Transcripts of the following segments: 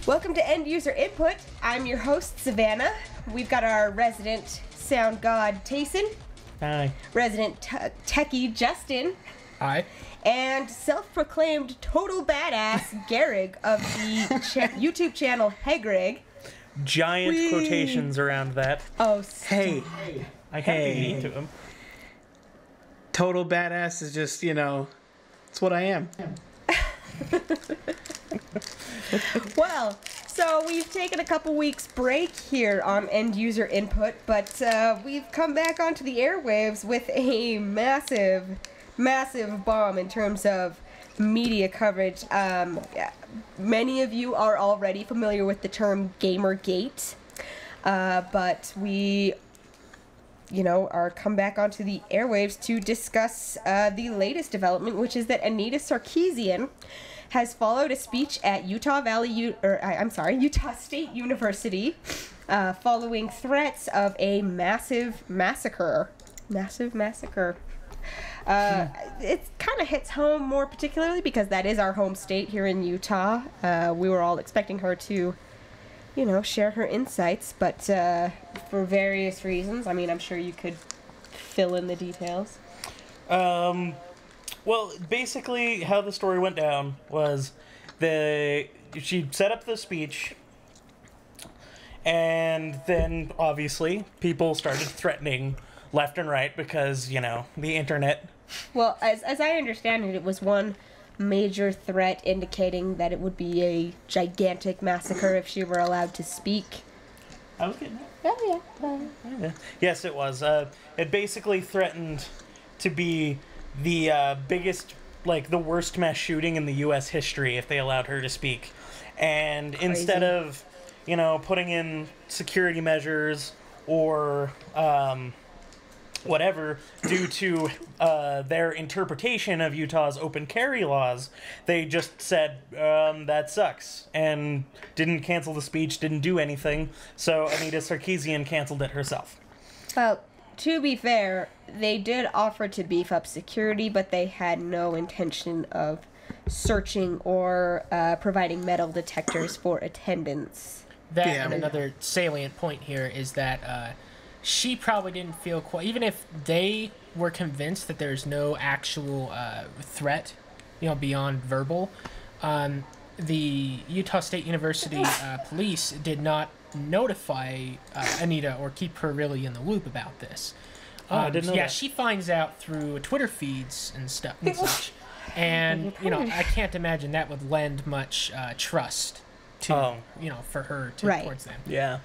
Welcome to End User Input. I'm your host, Savannah. We've got our resident sound god, Tayson. Hi. Resident techie, Justin. Hi. And self-proclaimed total badass, Gehrig of the YouTube channel Gehrig. Giant quotations around that. Oh, Hey. I can't be mean to him. Total badass is just, it's what I am. Well, so we've taken a couple weeks break here on End User Input, but we've come back onto the airwaves with a massive bomb in terms of media coverage. Many of you are already familiar with the term Gamergate, but we are come back onto the airwaves to discuss the latest development, which is that Anita Sarkeesian has followed a speech at Utah State University, following threats of a massive massacre. It kind of hits home more particularly because that is our home state here in Utah. We were all expecting her to, share her insights, but for various reasons. I mean, I'm sure you could fill in the details. Well, basically, how the story went down was she set up the speech, and then, obviously, people started threatening left and right because, the internet. Well, as I understand it, it was one major threat indicating that it would be a gigantic massacre if she were allowed to speak. I was getting it. Oh, yeah. Yes, it was. It basically threatened to be the biggest, the worst mass shooting in the U.S. history if they allowed her to speak. And Crazy. Instead of, putting in security measures or whatever due to their interpretation of Utah's open carry laws, they just said, that sucks, and didn't cancel the speech, didn't do anything. So Anita Sarkeesian canceled it herself. Well, to be fair, they did offer to beef up security, but they had no intention of searching or providing metal detectors for attendance. And another salient point here is that she probably didn't feel quite, even if they were convinced that there's no actual threat, beyond verbal, the Utah State University police did not notify Anita or keep her really in the loop about this. I didn't know that. She finds out through Twitter feeds and stuff and such. And, I can't imagine that would lend much trust to, for her towards them. Yeah.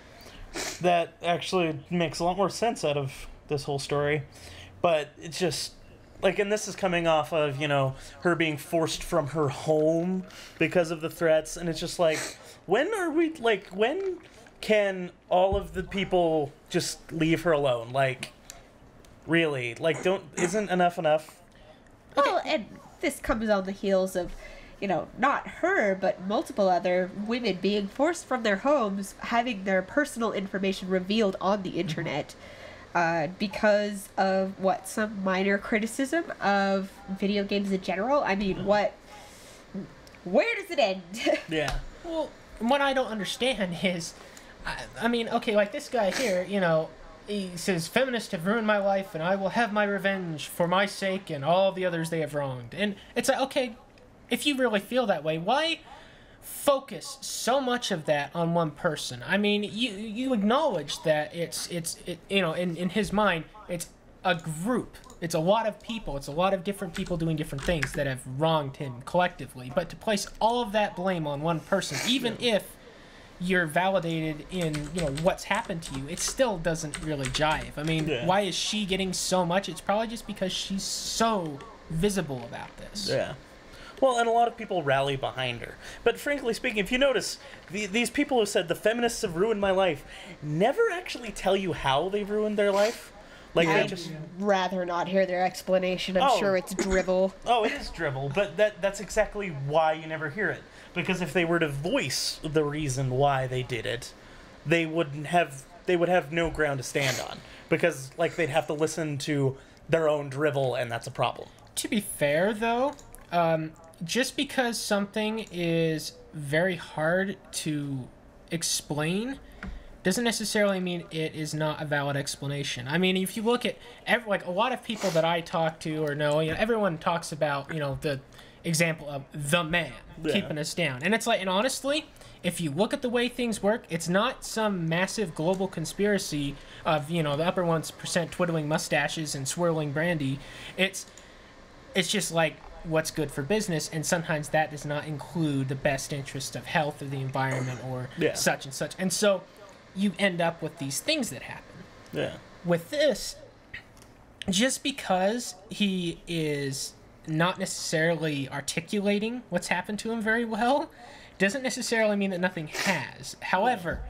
That actually makes a lot more sense out of this whole story. But it's just, and this is coming off of, her being forced from her home because of the threats. And it's just when can all of the people just leave her alone? Really? Isn't enough? Well, and this comes on the heels of, not her, but multiple other women being forced from their homes, having their personal information revealed on the internet because of, some minor criticism of video games in general? I mean, where does it end? Yeah. Well, what I don't understand is, I mean, okay, this guy here, he says, feminists have ruined my life, and I will have my revenge for my sake and all the others they have wronged. And it's okay, if you really feel that way, why focus so much of that on one person? I mean, you acknowledge that it's in his mind, it's a group. It's a lot of people. It's a lot of different people doing different things that have wronged him collectively. But to place all of that blame on one person, even if you're validated in, what's happened to you, it still doesn't really jive. I mean, Why is she getting so much? It's probably just because she's so visible about this. Yeah. Well, and a lot of people rally behind her. But frankly speaking, if you notice, these people who said the feminists have ruined my life never actually tell you how they've ruined their life. I'd rather not hear their explanation. I'm sure it's drivel. Oh, it is drivel, but that's exactly why you never hear it. Because if they were to voice the reason why they did it, they would have no ground to stand on. because like they'd have to listen to their own drivel, and that's a problem. To be fair, though, just because something is very hard to explain doesn't necessarily mean it is not a valid explanation. I mean, if you look at like a lot of people that I talk to or know, everyone talks about the example of the man keeping us down, and it's like, and honestly, if you look at the way things work, it's not some massive global conspiracy of the upper 1% twiddling mustaches and swirling brandy. It's just like what's good for business, and sometimes that does not include the best interest of health or the environment or such and such. And so you end up with these things that happen. Yeah. With this, just because he is not necessarily articulating what's happened to him very well doesn't necessarily mean that nothing has. However,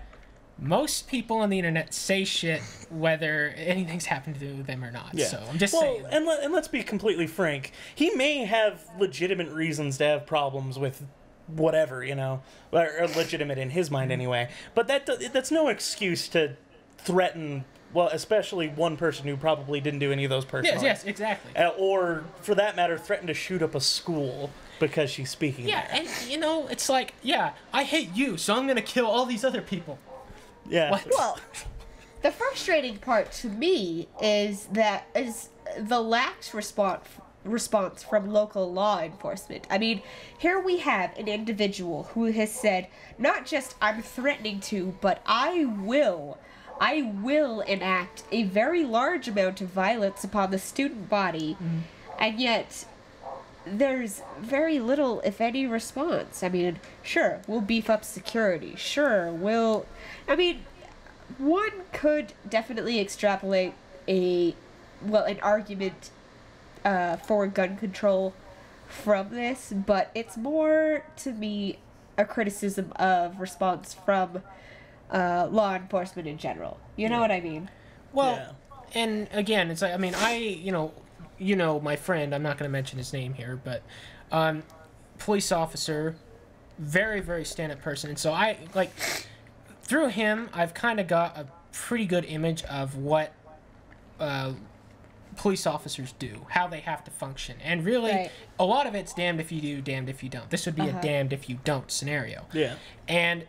most people on the internet say shit whether anything's happened to them or not. Yeah. So I'm just saying. And let's be completely frank. He may have legitimate reasons to have problems with whatever, or legitimate in his mind anyway. But that's no excuse to threaten, well, especially one person who probably didn't do any of those personally. Yes, exactly. Or, for that matter, threaten to shoot up a school because she's speaking there. And, it's like, I hate you, so I'm going to kill all these other people. Yeah. What? Well, the frustrating part to me is the lax response from local law enforcement. I mean, here we have an individual who has said, not just I'm threatening to, but I will enact a very large amount of violence upon the student body, and yet there's very little, if any, response. I mean, sure, we'll beef up security. Sure, one could definitely extrapolate an argument for gun control from this, but it's more, to me, a criticism of response from law enforcement in general. You know what I mean? Well, and again, it's like, I mean, my friend, I'm not going to mention his name here, but police officer, very, very stand-up person. And so through him, I've kind of got a pretty good image of what police officers do, how they have to function. And really, a lot of it's damned if you do, damned if you don't. This would be a damned if you don't scenario. Yeah. And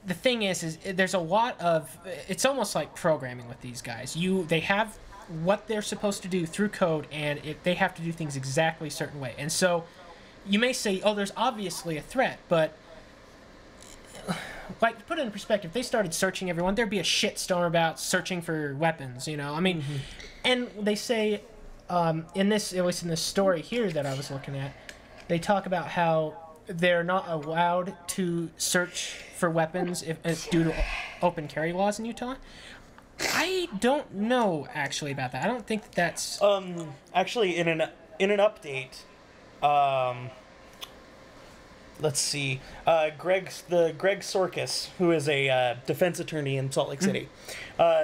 the thing is there's a lot of, it's almost like programming with these guys. They have what they're supposed to do through code, and they have to do things exactly a certain way. And so you may say, oh, there's obviously a threat, but like, to put it in perspective, if they started searching everyone, there'd be a shitstorm about searching for weapons, I mean, and they say, in this, at least in this story here that I was looking at, they talk about how they're not allowed to search for weapons if due to open carry laws in Utah. I don't know actually about that. I don't think that's actually in an update, let's see, Greg Sarkeesian, who is a defense attorney in Salt Lake City,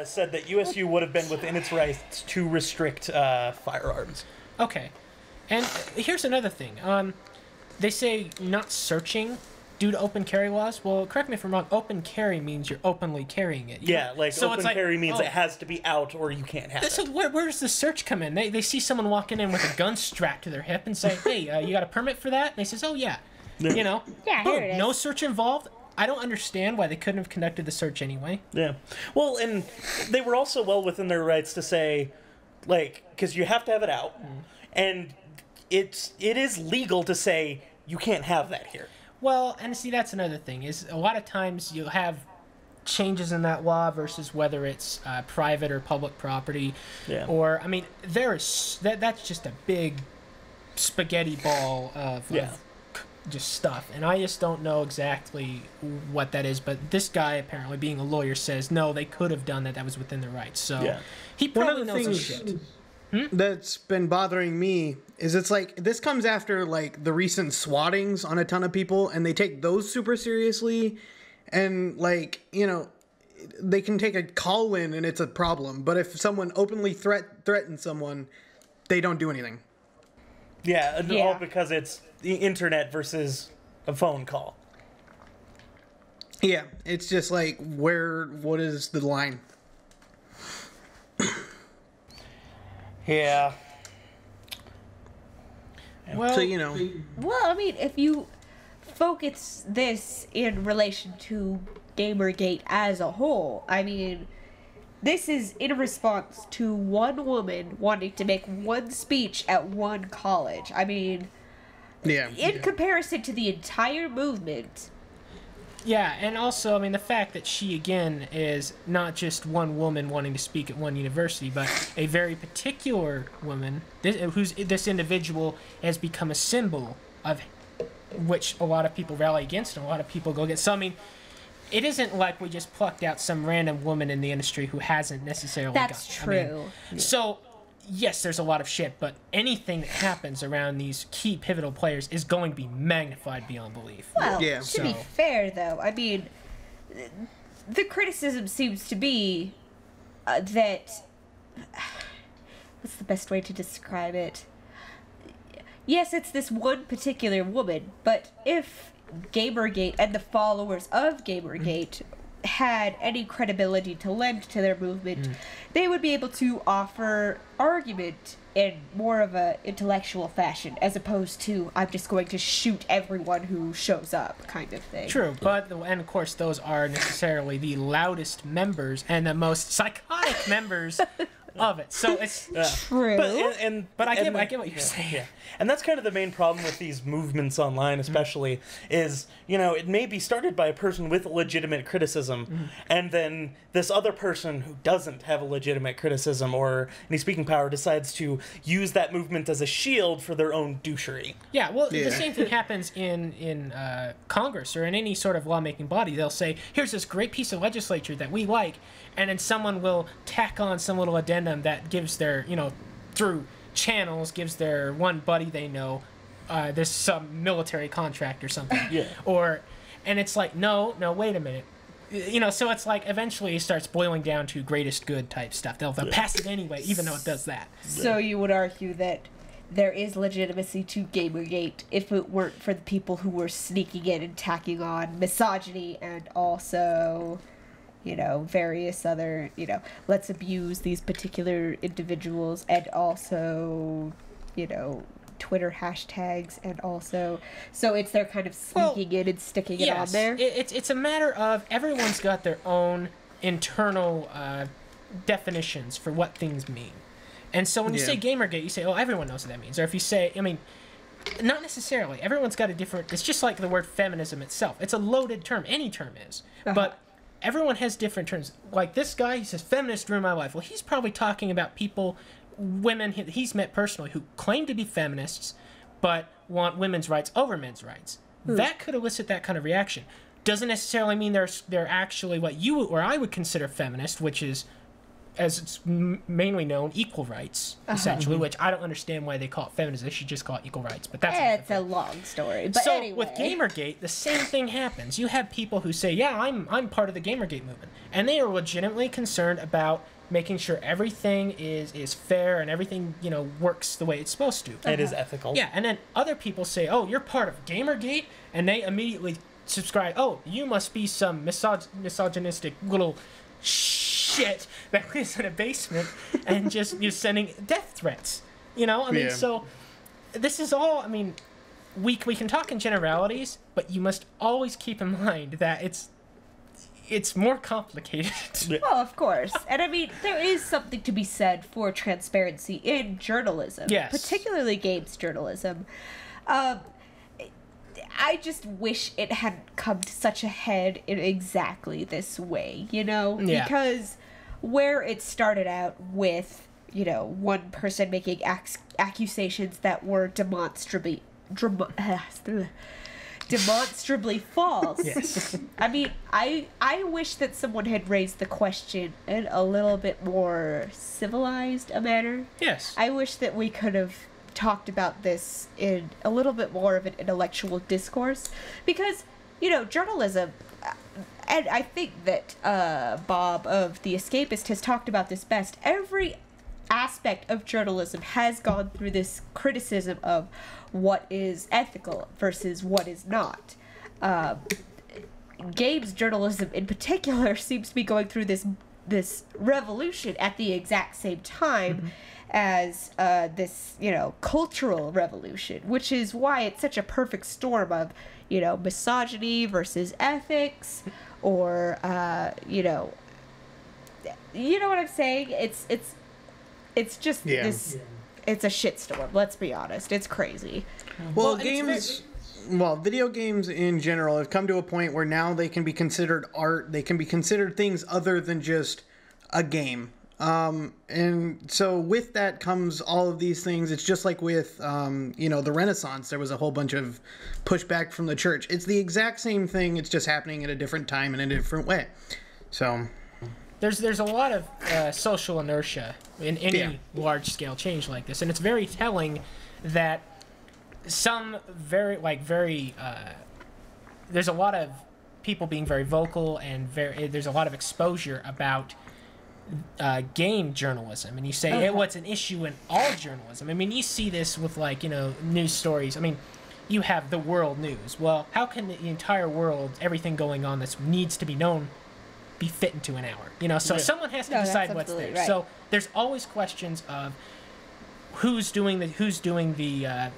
said that USU would have been within its rights to restrict firearms. Okay. And here's another thing. They say not searching due to open carry laws. Well, correct me if I'm wrong. Open carry means you're openly carrying it. Open carry means it has to be out or you can't have it. So where does the search come in? They see someone walking in with a gun strapped to their hip and say, hey, you got a permit for that? And they says, oh, yeah. Yeah, here it is. No search involved. I don't understand why they couldn't have conducted the search anyway. Yeah. Well, and they were also well within their rights to say, because you have to have it out, and it is legal to say you can't have that here. Well, and see, that's another thing, is a lot of times you'll have changes in that law versus whether it's private or public property. Yeah. Or, I mean, that's just a big spaghetti ball of just stuff. And I just don't know exactly what that is. But this guy, apparently, being a lawyer, says, no, they could have done that. That was within their rights. So he probably knows his shit. That's been bothering me is it's like this comes after like the recent swattings on a ton of people, and they take those super seriously, and like they can take a call in and it's a problem, but if someone openly threatens someone, they don't do anything. All because it's the internet versus a phone call. Yeah, it's just like what is the line? Yeah. Well, So, you know, Well, I mean, if you focus this in relation to Gamergate as a whole, I mean, this is in response to one woman wanting to make one speech at one college. I mean, yeah. in comparison to the entire movement, yeah, and also, I mean, the fact that she, again, is not just one woman wanting to speak at one university, but a very particular woman, this individual has become a symbol of which a lot of people rally against and a lot of people go against. So, I mean, it isn't like we just plucked out some random woman in the industry who hasn't necessarily that's got, I mean, true. so, yes, there's a lot of shit, but anything that happens around these key pivotal players is going to be magnified beyond belief. Well, Yeah. to be So- fair, though, I mean, the criticism seems to be that. What's the best way to describe it? Yes, it's this one particular woman, but if Gamergate and the followers of Gamergate had any credibility to lend to their movement, they would be able to offer argument in more of a intellectual fashion, as opposed to I'm just going to shoot everyone who shows up kind of thing. True, but and of course those are necessarily the loudest members and the most psychotic members of it. So it's True. but I get and what you're saying. Yeah. And that's kind of the main problem with these movements online, especially, is, you know, it may be started by a person with legitimate criticism, and then this other person who doesn't have a legitimate criticism or any speaking power decides to use that movement as a shield for their own douchery. Yeah, well, Yeah. the same thing happens in Congress or in any sort of lawmaking body. They'll say, here's this great piece of legislature that we like, and then someone will tack on some little addendum that gives their, you know, through channels, gives their one buddy they know, there's some military contract or something. Yeah. And it's like, no, wait a minute. You know, so it's like eventually it starts boiling down to greatest good type stuff. They'll pass it anyway, even though it does that. So you would argue that there is legitimacy to Gamergate if it weren't for the people who were sneaking in and tacking on misogyny and also, you know, various other, you know, let's abuse these particular individuals, and also, you know, Twitter hashtags, and also, so it's their kind of sneaking in and sticking it on there. It's a matter of everyone's got their own internal definitions for what things mean. And so when you say Gamergate, you say, oh, everyone knows what that means. Or if you say, I mean, not necessarily. Everyone's got a different, it's just like the word feminism itself. It's a loaded term. Any term is. But everyone has different terms. Like this guy, he says, feminist ruined my life. Well, he's probably talking about people, women he's met personally who claim to be feminists but want women's rights over men's rights. That could elicit that kind of reaction. Doesn't necessarily mean they're actually what you or I would consider feminist, which is, as it's mainly known, equal rights, essentially, which I don't understand why they call it feminism. They should just call it equal rights, but that's It's a long story, but so anyway. with Gamergate, the same thing happens. You have people who say, yeah, I'm part of the Gamergate movement, and they are legitimately concerned about making sure everything is fair and everything, you know, works the way it's supposed to. It is ethical. Yeah, and then other people say, oh, you're part of Gamergate, and they immediately subscribe, oh, you must be some misogynistic little shit that lives in a basement and just you're sending death threats. You know, I mean, so this is all, I mean, we can talk in generalities, but you must always keep in mind that it's more complicated. Well, of course. And I mean, there is something to be said for transparency in journalism. Yes. Particularly games journalism. I just wish it hadn't come to such a head in exactly this way, you know? Yeah. Because where it started out with, you know, one person making accusations that were demonstrably false. Yes. I mean, I wish that someone had raised the question in a little bit more civilized a manner. Yes. I wish that we could have talked about this in a little bit more of an intellectual discourse, because, you know, journalism, and I think that Bob of The Escapist has talked about this best, every aspect of journalism has gone through this criticism of what is ethical versus what is not. Games journalism in particular seems to be going through this this revolution at the exact same time as this, you know, cultural revolution, which is why it's such a perfect storm of, you know, misogyny versus ethics, or you know what I'm saying? It's just this. It's a shitstorm. Let's be honest. It's crazy. Well, video games in general have come to a point where now they can be considered art. They can be considered things other than just a game. And so with that comes all of these things. It's just like with, you know, the Renaissance. There was a whole bunch of pushback from the church. It's the exact same thing. It's just happening at a different time and in a different way. So there's a lot of social inertia in any large-scale change like this, and it's very telling that some there's a lot of people being very vocal, and there's a lot of exposure about game journalism, and you say, hey, what's an issue in all journalism? I mean, you see this with, like, you know, news stories. I mean, you have the world news. Well, how can the entire world, everything going on that needs to be known, be fit into an hour? You know, so someone has to decide what's there. Right. So there's always questions of who's doing the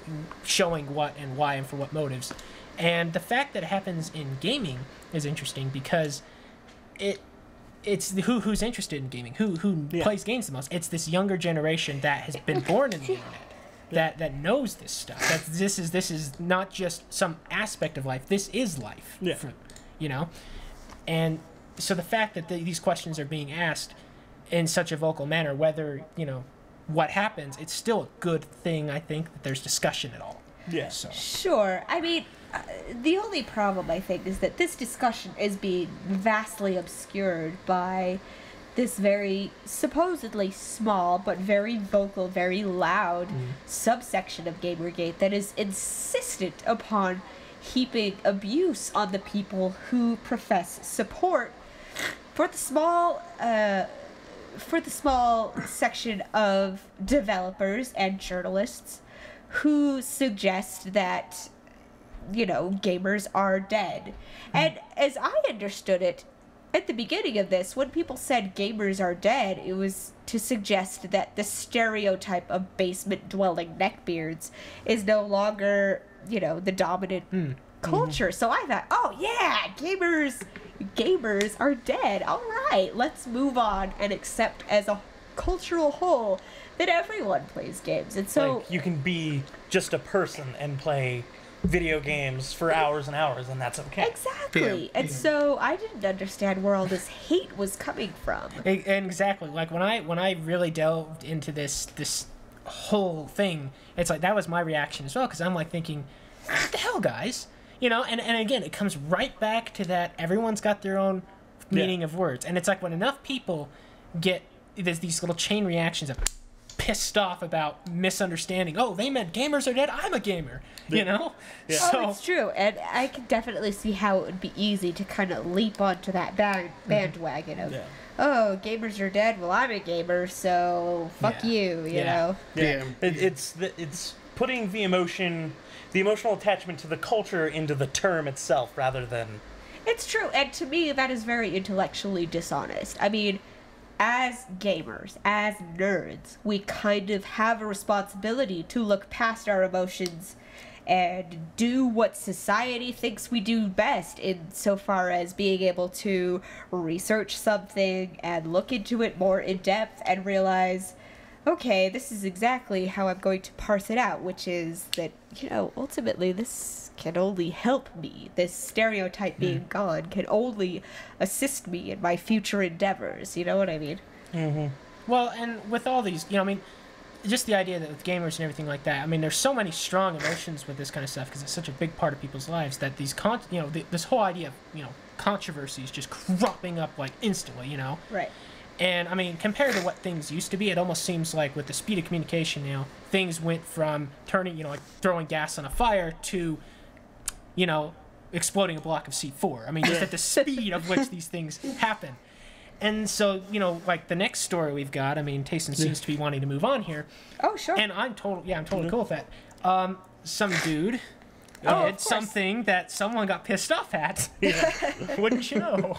showing what and why and for what motives. And the fact that it happens in gaming is interesting because it's who's interested in gaming, who plays games the most. It's this younger generation that has been born in the internet, that knows this stuff. That this is not just some aspect of life. This is life. Yeah. You know, and so the fact that these questions are being asked in such a vocal manner, whether, you know, what happens, it's still a good thing, I think, that there's discussion at all. Yeah. So. Sure. I mean, the only problem, I think, is that this discussion is being vastly obscured by this very supposedly small but very vocal, very loud subsection of Gamergate that is insistent upon heaping abuse on the people who profess support for the small section of developers and journalists who suggest that, you know, gamers are dead. And as I understood it, at the beginning of this, when people said gamers are dead, it was to suggest that the stereotype of basement-dwelling neckbeards is no longer, you know, the dominant culture. So I thought, oh yeah, gamers are dead. All right, let's move on and accept as a cultural whole that everyone plays games. And so like, you can be just a person and play video games for hours and hours, and that's okay. Exactly. And so I didn't understand where all this hate was coming from. Exactly. Like when I really delved into this whole thing, it's like that was my reaction as well, because I'm like thinking, what the hell, guys? You know, and again, it comes right back to that everyone's got their own meaning of words. And it's like when enough people get these little chain reactions of pissed off about misunderstanding. Oh, they meant gamers are dead. I'm a gamer. You know? Yeah. So, it's true. And I can definitely see how it would be easy to kind of leap onto that bandwagon of, oh, gamers are dead. Well, I'm a gamer, so fuck you, you know? Yeah. It's putting the emotional attachment to the culture into the term itself rather than... It's true. And to me, that is very intellectually dishonest. I mean, as gamers, as nerds, we kind of have a responsibility to look past our emotions and do what society thinks we do best insofar as being able to research something and look into it more in depth and realize, okay, this is exactly how I'm going to parse it out, which is that, you know, ultimately this can only help me. This stereotype being gone can only assist me in my future endeavors. You know what I mean? Mm-hmm. Well, and with all these, you know, I mean, just the idea that with gamers and everything like that, I mean, there's so many strong emotions with this kind of stuff because it's such a big part of people's lives that these, this whole idea of, you know, controversies just cropping up like instantly, you know? Right. And, I mean, compared to what things used to be, it almost seems like with the speed of communication now, things went from turning, you know, like throwing gas on a fire to, you know, exploding a block of C4. I mean, just at the speed of which these things happen. And so, you know, like the next story we've got, I mean, Tayson seems to be wanting to move on here. Oh, sure. And I'm totally cool with that. Some dude Oh, of it's course. something that someone got pissed off at. Wouldn't you know?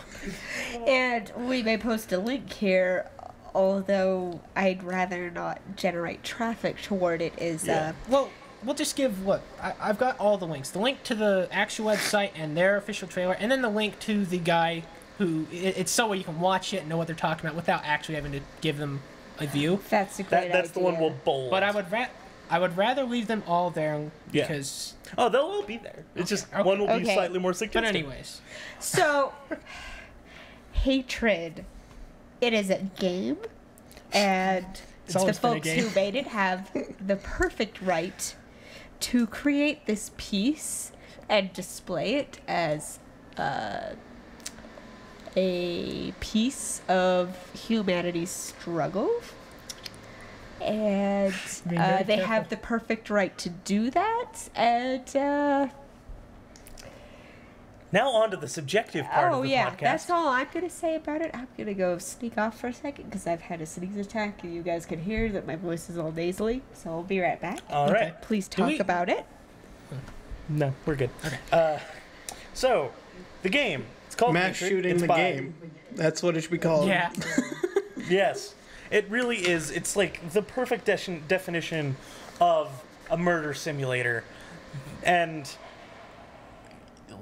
And we may post a link here, although I'd rather not generate traffic toward it. Well, we'll just give, look, I've got all the links. The link to the actual website and their official trailer, and then the link to the guy who, it's so you can watch it and know what they're talking about without actually having to give them a view. That's a great That's the one we'll bold. But I would rather leave them all there because... Oh, they'll all be there. It's just one will be slightly more suggestive. But anyways. So, Hatred. It is a game, and It's the always been a folks game. who made it have the perfect right to create this piece and display it as a piece of humanity's struggle. And Being very they careful. have the perfect right to do that. And Now on to the subjective part of the podcast. that's all I'm gonna say about it. I'm gonna go sneak off for a second because I've had a sneeze attack, and you guys can hear that my voice is all nasally. So I'll be right back. All right. Please talk we- about it. No, we're good. Okay. So, the game. It's called Mass Gehrig. shooting It's the by- game. That's what it should be called. Yeah. Yes. It really is. It's like the perfect definition of a murder simulator. And,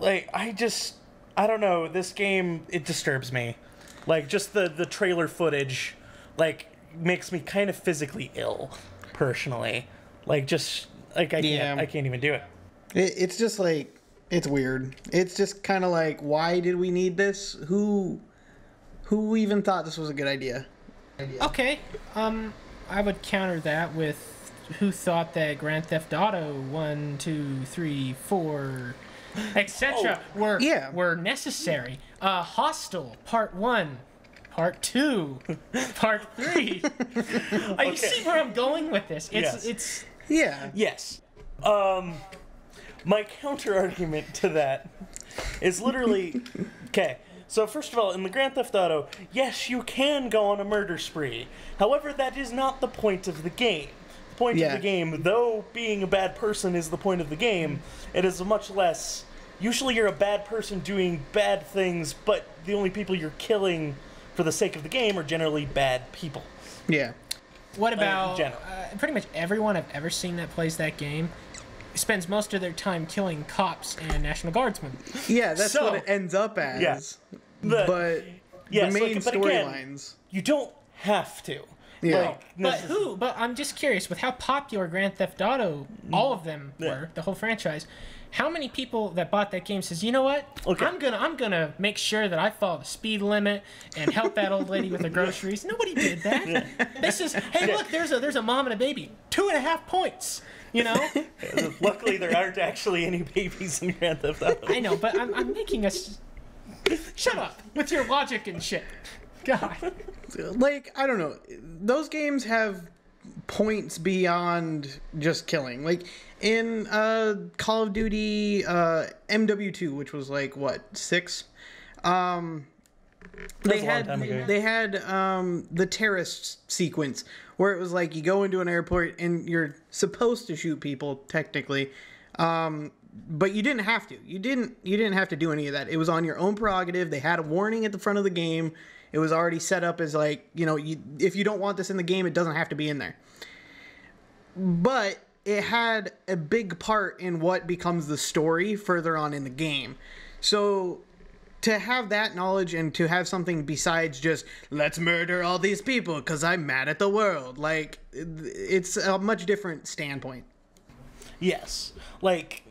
like, I don't know. This game, it disturbs me. Like, just the trailer footage, like, makes me kind of physically ill, personally. Like, just, like, I can't even do it. It's just like, it's weird. It's just kind of like, why did we need this? Who even thought this was a good idea? Okay. I would counter that with who thought that Grand Theft Auto 1, 2, 3, 4, etc. were necessary. Hostel Part 1, Part 2, Part 3. You see where I'm going with this? It's Yeah. Yes. My counter argument to that is literally, okay. So first of all, in the Grand Theft Auto, yes, you can go on a murder spree. However, that is not the point of the game. The point of the game, though being a bad person is the point of the game, it is much less. Usually, you're a bad person doing bad things, but the only people you're killing for the sake of the game are generally bad people. Yeah. What about general. pretty much everyone I've ever seen that plays that game spends most of their time killing cops and National Guardsmen. Yeah, that's So- what it ends up as. Yeah. But Yes, the main like, but again, storylines. you don't have to. Yeah. But I'm just curious, with how popular Grand Theft Auto, all of them were, the whole franchise, how many people that bought that game says, you know what? Okay. I'm gonna make sure that I follow the speed limit and help that old lady with her groceries. Nobody did that. This is, hey, look, there's a mom and a baby. 2.5 points. You know? Luckily, there aren't actually any babies in Grand Theft Auto. I know, but I'm making us. Shut up with your logic and shit. God. Like, I don't know. Those games have points beyond just killing. Like, in Call of Duty MW2, which was like, what, 6? They had the terrorist sequence where it was like you go into an airport and you're supposed to shoot people technically, but you didn't have to. You didn't have to do any of that. It was on your own prerogative. They had a warning at the front of the game. It was already set up as like, you know, if you don't want this in the game, it doesn't have to be in there. But it had a big part in what becomes the story further on in the game. So to have that knowledge and to have something besides just let's murder all these people because I'm mad at the world, like, it's a much different standpoint. Yes. Like,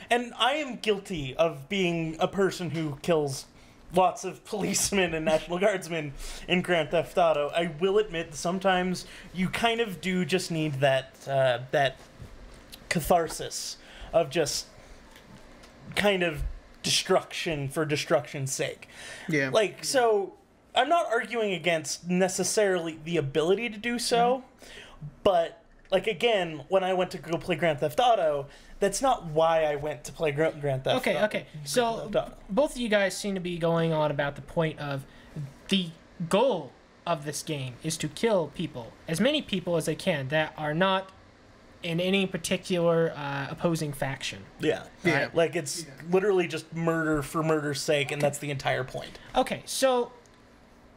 and I am guilty of being a person who kills lots of policemen and National Guardsmen in Grand Theft Auto. I will admit sometimes you kind of do just need that catharsis of just kind of destruction for destruction's sake. Yeah. Like, so I'm not arguing against necessarily the ability to do so, but like, again, when I went to go play Grand Theft Auto, that's not why I went to play Grand Theft Auto. Okay. So both of you guys seem to be going on about the point of the goal of this game is to kill people, as many people as they can that are not in any particular opposing faction. Yeah. Yeah. Like, it's literally just murder for murder's sake, and that's the entire point. Okay, so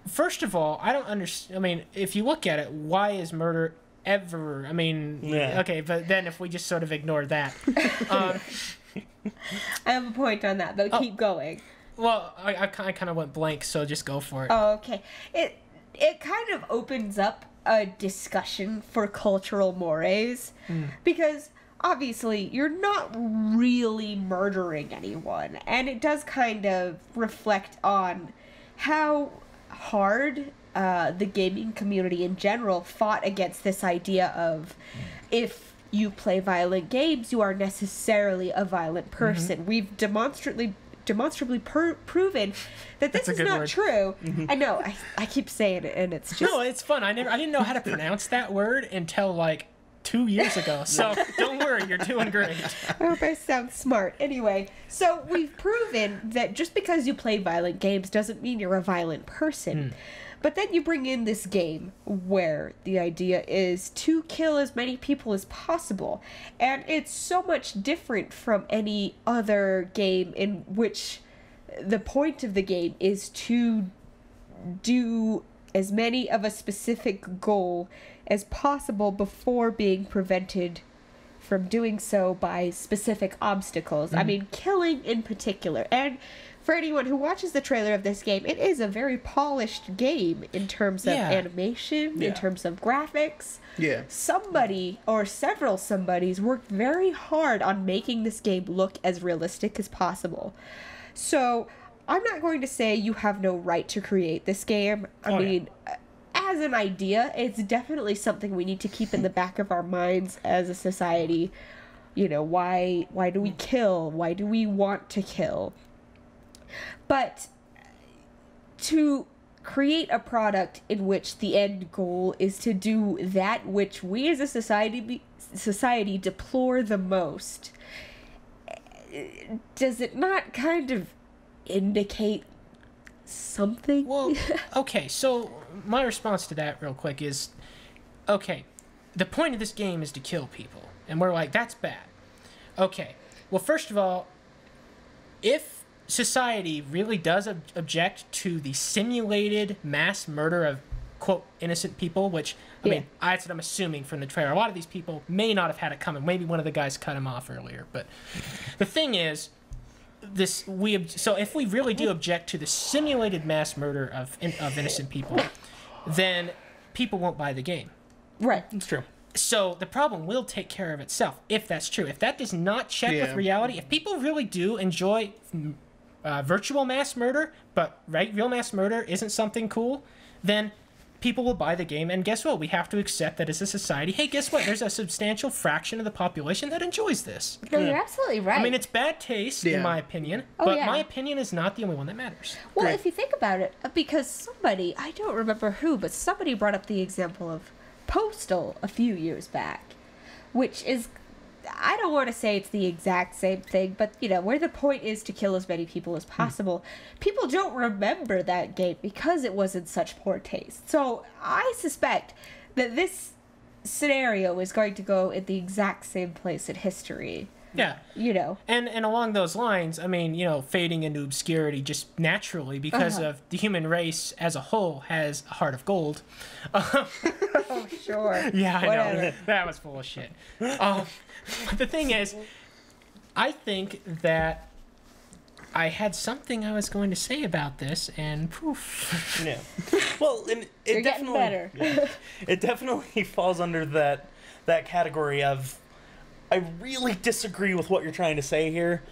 first of all, I don't understand. I mean, if you look at it, why is murder ever? I mean, Yeah. okay, but then if we just sort of ignore that, I have a point on that, but keep going. well, I kind of went blank, so just go for it. Oh, okay. It kind of opens up a discussion for cultural mores because obviously you're not really murdering anyone, and it does kind of reflect on how hard the gaming community in general fought against this idea of if you play violent games, you are necessarily a violent person. We've demonstrably proven that this That's a is good not word. true. I know, I keep saying it, and it's just... No, it's fun. I didn't know how to pronounce that word until like 2 years ago. So don't worry, you're doing great. I hope I sound smart. Anyway, so we've proven that just because you play violent games doesn't mean you're a violent person. But then you bring in this game where the idea is to kill as many people as possible. And it's so much different from any other game in which the point of the game is to do as many of a specific goal as possible before being prevented from doing so by specific obstacles. I mean, killing in particular. And for anyone who watches the trailer of this game, it is a very polished game in terms of animation, in terms of graphics. Yeah. Somebody or several somebodies worked very hard on making this game look as realistic as possible. So I'm not going to say you have no right to create this game. I mean, as an idea, it's definitely something we need to keep in the back of our minds as a society. You know, why do we kill? Why do we want to kill? But to create a product in which the end goal is to do that which we as a society deplore the most, does it not kind of indicate something? Well, okay, so my response to that real quick is, okay, the point of this game is to kill people. And we're like, that's bad. Okay, well, first of all, if society really does object to the simulated mass murder of, quote, innocent people, which, I mean, that's what I'm assuming from the trailer. A lot of these people may not have had it coming. Maybe one of the guys cut him off earlier. But the thing is, so if we really do object to the simulated mass murder of innocent people, then people won't buy the game. Right. It's true. So the problem will take care of itself if that's true. If that does not check with reality, if people really do enjoy virtual mass murder, but real mass murder isn't something cool, then people will buy the game. And guess what? We have to accept that as a society. Hey, guess what? There's a substantial fraction of the population that enjoys this. No, you're absolutely right. I mean, it's bad taste, in my opinion, but my opinion is not the only one that matters. Well, if you think about it, because somebody, I don't remember who, but somebody brought up the example of Postal a few years back, which is, I don't want to say it's the exact same thing, but, you know, where the point is to kill as many people as possible, people don't remember that game because it was in such poor taste. So I suspect that this scenario is going to go in the exact same place in history. Yeah. You know. And along those lines, I mean, you know, fading into obscurity just naturally because of the human race as a whole has a heart of gold. Oh, sure. Yeah, I Whatever. know. That was full of shit. But the thing is, I think that I had something I was going to say about this, and poof. Yeah. Well, and it You're getting definitely better. it definitely falls under that category of, I really disagree with what you're trying to say here,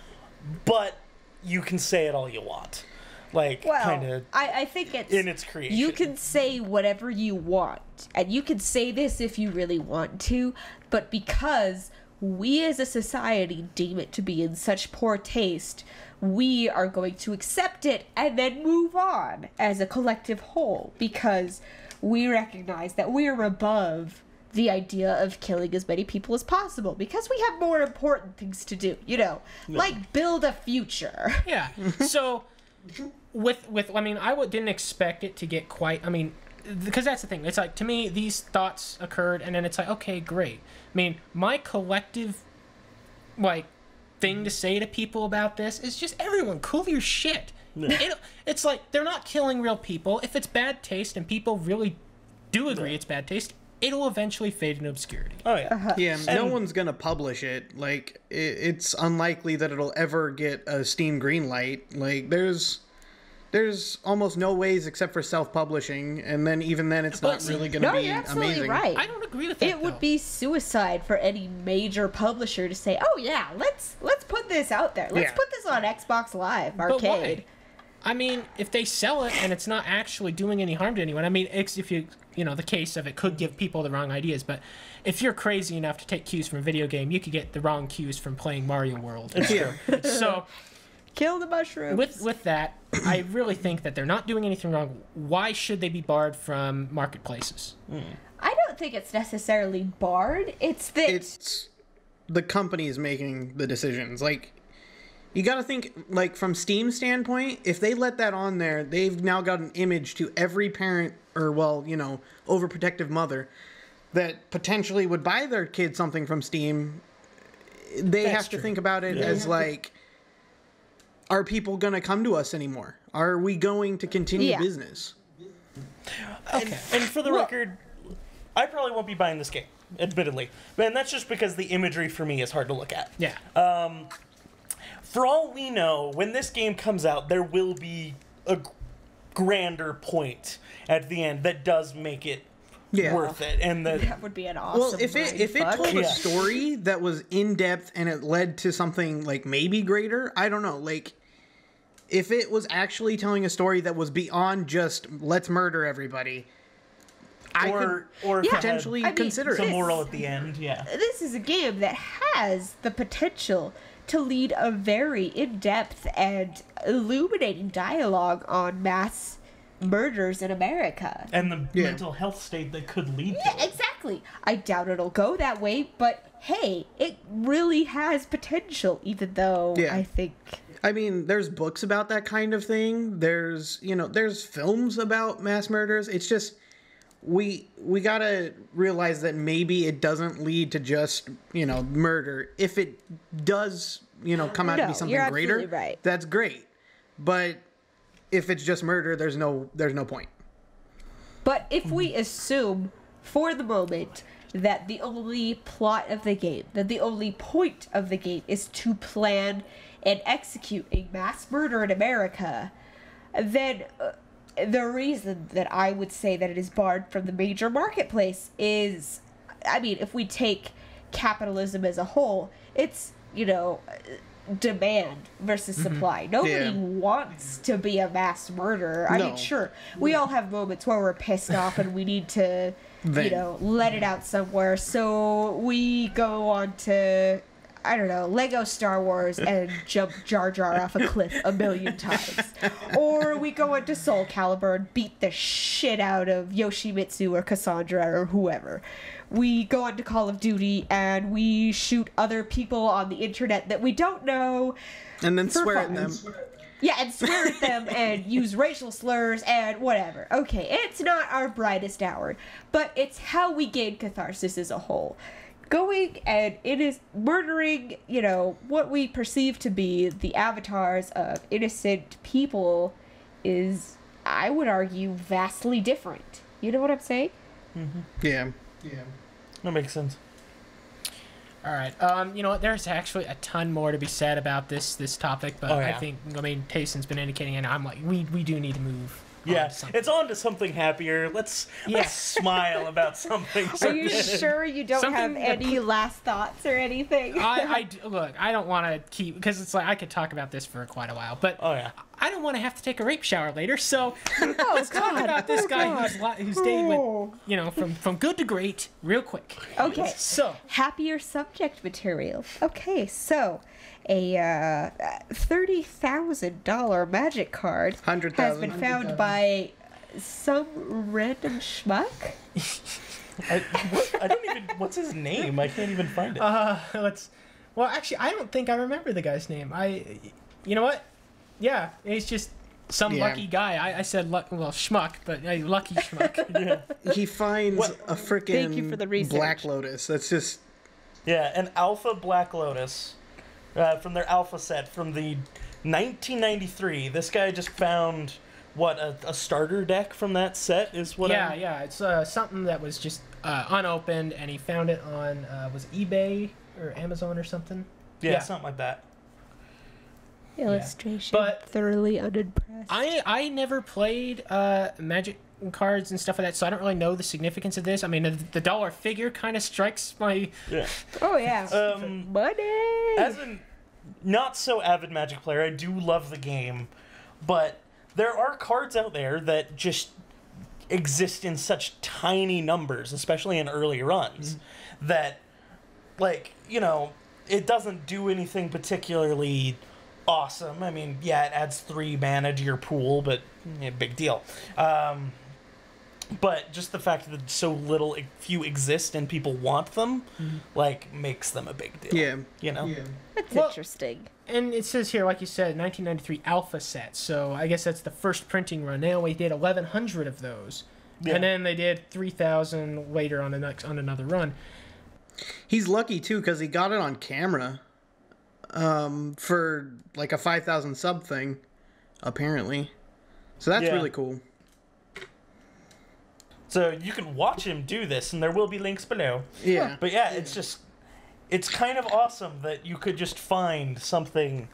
but you can say it all you want. Like, Well, kind of I think it's in its creation. You can say whatever you want, and you can say this if you really want to, but because we as a society deem it to be in such poor taste, we are going to accept it and then move on as a collective whole, because we recognize that we are above the idea of killing as many people as possible, because we have more important things to do, you know, like build a future. Yeah. So with I mean, didn't expect it to get quite. I mean, because that's the thing. It's like, to me, these thoughts occurred, and then it's like, okay, great. I mean, my collective, like, thing to say to people about this is just, everyone, cool your shit. Yeah. It's like, they're not killing real people. If it's bad taste and people really do agree it's bad taste, it'll eventually fade into obscurity. Oh, yeah. Yeah, no one's gonna publish it. Like, it's unlikely that it'll ever get a Steam green light. Like, there's almost no ways except for self-publishing, and then even then it's not really gonna be you're absolutely amazing. right. I don't agree with that, It would be suicide for any major publisher to say, "Oh yeah, let's put this out there. Let's Yeah. put this on Xbox Live But Arcade." why? I mean, if they sell it and it's not actually doing any harm to anyone, I mean, if you know, the case of it could give people the wrong ideas, but if you're crazy enough to take cues from a video game, you could get the wrong cues from playing Mario World. Yeah. So, Kill the mushrooms. with that, I really think that they're not doing anything wrong. Why should they be barred from marketplaces? I don't think it's necessarily barred. It's that It's the companies making the decisions. Like, you gotta think, like, from Steam standpoint, if they let that on there, they've now got an image to every parent, or, well, you know, overprotective mother, that potentially would buy their kid something from Steam. They That's have to true. think about it as, like, are people gonna come to us anymore? Are we going to continue Yeah. business? And for the record, I probably won't be buying this game, admittedly. And that's just because the imagery for me is hard to look at. Yeah. For all we know, when this game comes out, there will be a grander point at the end that does make it Yeah. worth it. And that would be an awesome. Well, if it brain fuck. told Yeah. a story that was in depth and it led to something like maybe greater, I don't know. Like, if it was actually telling a story that was beyond just let's murder everybody, I could or if it had potentially I mean, consider some it. moral at the end, yeah. this is a game that has the potential to lead a very in-depth and illuminating dialogue on mass murders in America. And the Yeah. mental health state that could lead to Yeah, it. exactly. I doubt it'll go that way, but hey, it really has potential, even though Yeah. I think... I mean, there's books about that kind of thing. There's, you know, there's films about mass murders. It's just we gotta realize that maybe it doesn't lead to just, you know, murder. If it does, you know, come out to No, be something you're greater, absolutely right. that's great. But if it's just murder, there's no point. But if we assume, for the moment, that the only plot of the game, that the only point of the game is to plan and execute a mass murder in America, then the reason that I would say that it is barred from the major marketplace is, I mean, if we take capitalism as a whole, it's, you know, demand versus supply. Nobody Yeah. wants to be a mass murderer. I No. mean, sure, we all have moments where we're pissed off and we need to, you Vent. know, let it out somewhere. So we go on to, I don't know, Lego Star Wars and jump Jar Jar off a cliff a million times. Or we go into Soul Calibur and beat the shit out of Yoshimitsu or Cassandra or whoever. We go on to Call of Duty and we shoot other people on the internet that we don't know. And then For swear at fun. them. Yeah, and swear at them and use racial slurs and whatever. Okay, it's not our brightest hour, but it's how we gain catharsis as a whole. Going and it is murdering, you know, what we perceive to be the avatars of innocent people is, I would argue, vastly different. You know what I'm saying? Yeah. That makes sense. All right. You know what? There's actually a ton more to be said about this topic, but Oh, I yeah. think, I mean, Tayson's been indicating, and I'm like, we do need to move. on Yeah, to something. it's on to something happier. Let's smile about something. Are you sure you don't have Something that any last thoughts or anything? Look, I don't want to keep, because it's like I could talk about this for quite a while, but Oh yeah. I don't want to have to take a rape shower later. So Oh, let's talk about this guy whose day went, you know, from good to great real quick. Okay. So Happier subject material. Okay, so a $30,000 magic card has 100,000. been found by some random schmuck. I don't even. What's his name? I can't even find it. well, actually, I don't think I remember the guy's name. You know what? Yeah, it's just some lucky guy. I said schmuck, but lucky schmuck. He finds a Thank you for the freaking research. Black Lotus. That's just Yeah, an Alpha Black Lotus from their Alpha set from the 1993. This guy just found a starter deck from that set is what. Yeah. It's something that was just unopened, and he found it on was it eBay or Amazon or something. Yeah, something like that. Illustration, But thoroughly unimpressed. I never played Magic cards and stuff like that, so I don't really know the significance of this. I mean, the dollar figure kind of strikes my... Yeah. Oh, yeah. Money! As a not so avid Magic player, I do love the game, but there are cards out there that just exist in such tiny numbers, especially in early runs, that, like, you know, it doesn't do anything particularly awesome. I mean, yeah, it adds 3 mana to your pool, but big deal. But just the fact that so few exist and people want them, like, makes them a big deal. Yeah. You know? Yeah. That's Well, interesting. And it says here, like you said, 1993 Alpha set, so I guess that's the first printing run. They only did 1,100 of those. Yeah. And then they did 3,000 later on another run. He's lucky too because he got it on camera for like a 5,000 sub thing, apparently. So that's really cool. So you can watch him do this, and there will be links below. Yeah. But yeah, it's kind of awesome that you could just find something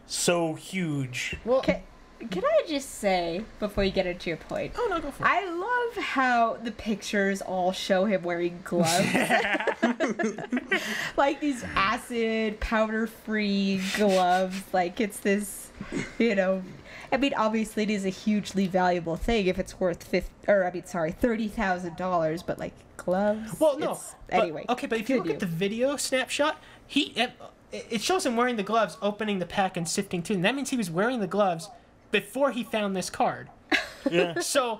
so huge. Well, Can I just say, before you get into your point, oh no, go for it. I love how the pictures all show him wearing gloves. Like these acid, powder-free gloves. Like, it's this, you know... I mean, obviously, it is a hugely valuable thing if it's worth $30,000, but, like, gloves? Well, no. Anyway. Okay, but if you look at the video snapshot, it shows him wearing the gloves, opening the pack, and sifting through them. That means he was wearing the gloves before he found this card. Yeah. So,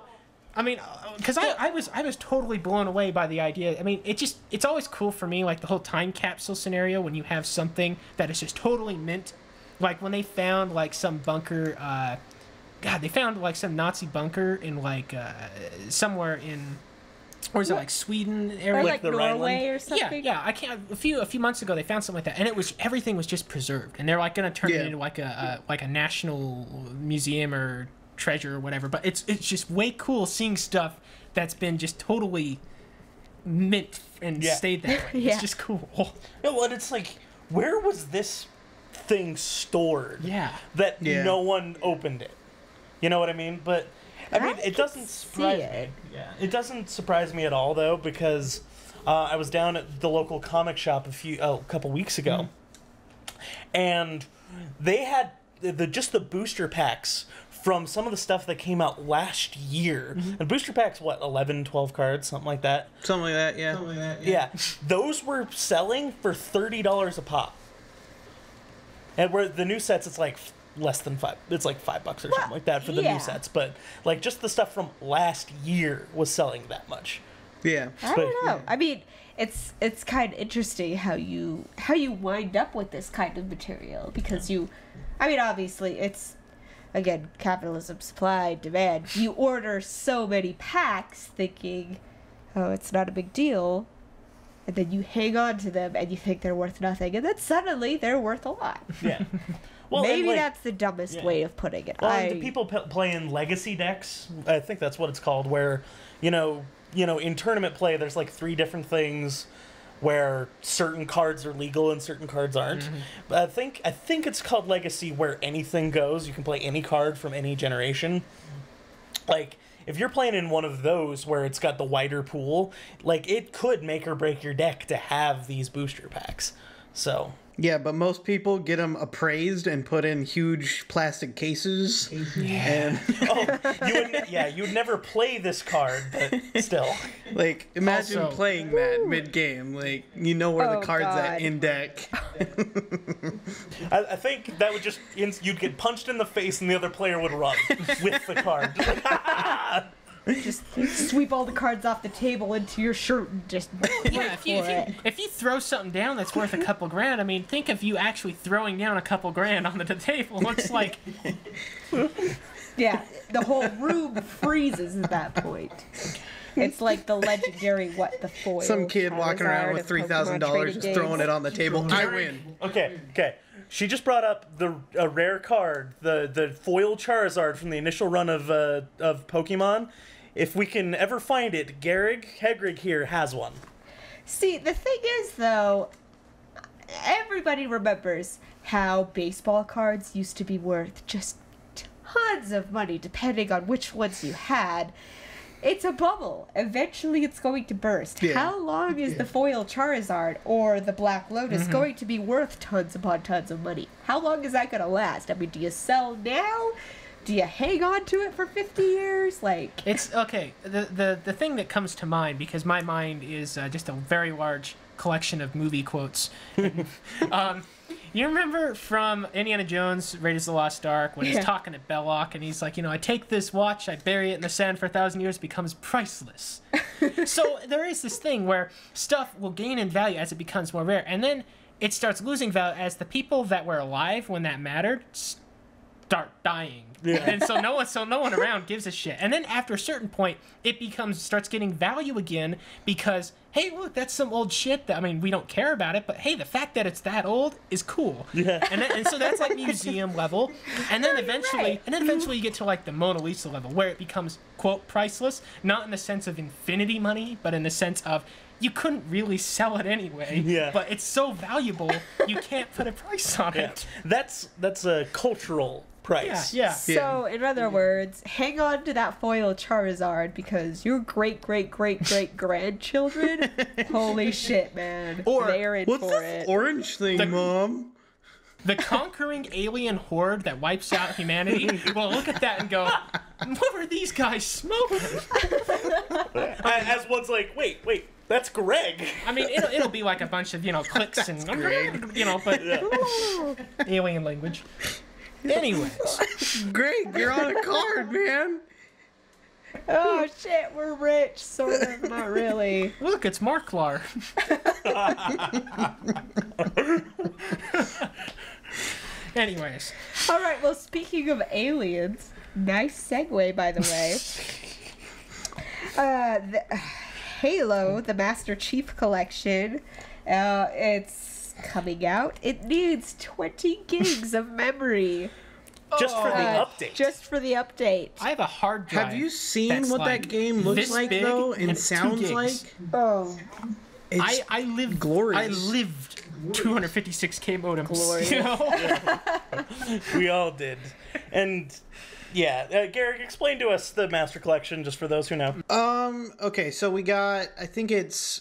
I mean, because I was totally blown away by the idea. I mean, it's always cool for me, like the whole time capsule scenario when you have something that is just totally mint. Like when they found like some bunker, they found like some Nazi bunker in like somewhere in, or is it like Sweden area? Or like the Norway Rhineland? or something? Yeah. I can't. A few months ago, they found something like that, and everything was just preserved, and they're like going to turn it into like a national museum or treasure or whatever. But it's just way cool seeing stuff that's been just totally mint and stayed that way. Yeah. It's just cool. No, well, it's like, where was this thing stored? Yeah. That no one opened it. You know what I mean? But I mean, it doesn't surprise me. Yeah, it doesn't surprise me at all, though, because I was down at the local comic shop a couple weeks ago, and they had just the booster packs from some of the stuff that came out last year. And booster packs, what, 11, 12 cards, something like that? Something like that, yeah. Yeah. Those were selling for $30 a pop. And where the new sets, it's like less than $5. It's like $5 or something like that for the new sets. But like just the stuff from last year was selling that much. Yeah. I don't know. I mean, it's kind of interesting how you wind up with this kind of material because I mean, obviously it's, again, capitalism, supply, demand. You order so many packs thinking, oh, it's not a big deal. And then you hang on to them and you think they're worth nothing. And then suddenly they're worth a lot. Yeah. Well, Maybe that's the dumbest way of putting it. Well, the people playing legacy decks, I think that's what it's called, where, you know, in tournament play, there's like 3 different things where certain cards are legal and certain cards aren't. But I think it's called Legacy, where anything goes. You can play any card from any generation. Like, if you're playing in one of those where it's got the wider pool, like, it could make or break your deck to have these booster packs. So... Yeah, but most people get them appraised and put in huge plastic cases. And you would never play this card, but still. Like, imagine Also, playing that mid-game. Like, you know where the card's at in deck. I think that would just... You'd get punched in the face and the other player would run with the card. Just like, Just sweep all the cards off the table into your shirt and just Yeah, if you throw something down that's worth a couple grand, I mean, think of you actually throwing down a couple grand onto the table. It's like... Yeah, the whole room freezes at that point. It's like the legendary the foil. Some kid walking around with $3,000 just throwing it on the table. I win. Okay. She just brought up a rare card, the foil Charizard from the initial run of Pokemon. If we can ever find it, Gehrig here has one. See, the thing is, though, everybody remembers how baseball cards used to be worth just tons of money, depending on which ones you had. It's a bubble. Eventually, it's going to burst. Yeah. How long is the foil Charizard or the Black Lotus going to be worth tons upon tons of money? How long is that going to last? I mean, do you sell now? Do you hang on to it for 50 years? Like, It's okay. The thing that comes to mind, because my mind is just a very large collection of movie quotes. You remember from Indiana Jones, Raiders of the Lost Ark, when he's talking to Belloc, and he's like, I take this watch, I bury it in the sand for 1,000 years, it becomes priceless. So there is this thing where stuff will gain in value as it becomes more rare, and then it starts losing value as the people that were alive when that mattered start dying. Yeah. And so no one around gives a shit. And then after a certain point, it starts getting value again because, hey, look, that's some old shit that, we don't care about it, but hey, the fact that it's that old is cool. Yeah. And so that's like museum level. And then eventually you get to like the Mona Lisa level where it becomes, quote, priceless, not in the sense of infinity money, but in the sense of you couldn't really sell it anyway. Yeah. But it's so valuable, you can't put a price on it. That's a cultural price. Yeah. So, in other words, hang on to that foil Charizard because your great-great-great-great-grandchildren, holy shit, man. They're in What's for this it. orange thing, Mom? The conquering alien horde that wipes out humanity will look at that and go, what were these guys smoking? As one's like, wait, that's Greg. It'll be like a bunch of, clicks and, but alien language. Anyways. Greg, you're on a card, man. Oh shit, we're rich, sort of, not really. Look, it's Marklar. Anyways. Alright, well, speaking of aliens, nice segue, by the way. Halo, the Master Chief Collection, it's coming out. It needs 20 gigs of memory. Just for the update. Just for the update. I have a hard drive. Have you seen what that game looks like, though, and sounds like? Oh. I lived glorious. I lived 256K modem. Glorious. We all did. And Gehrig, explain to us the Master Collection just for those who know. Okay, so we got, I think it's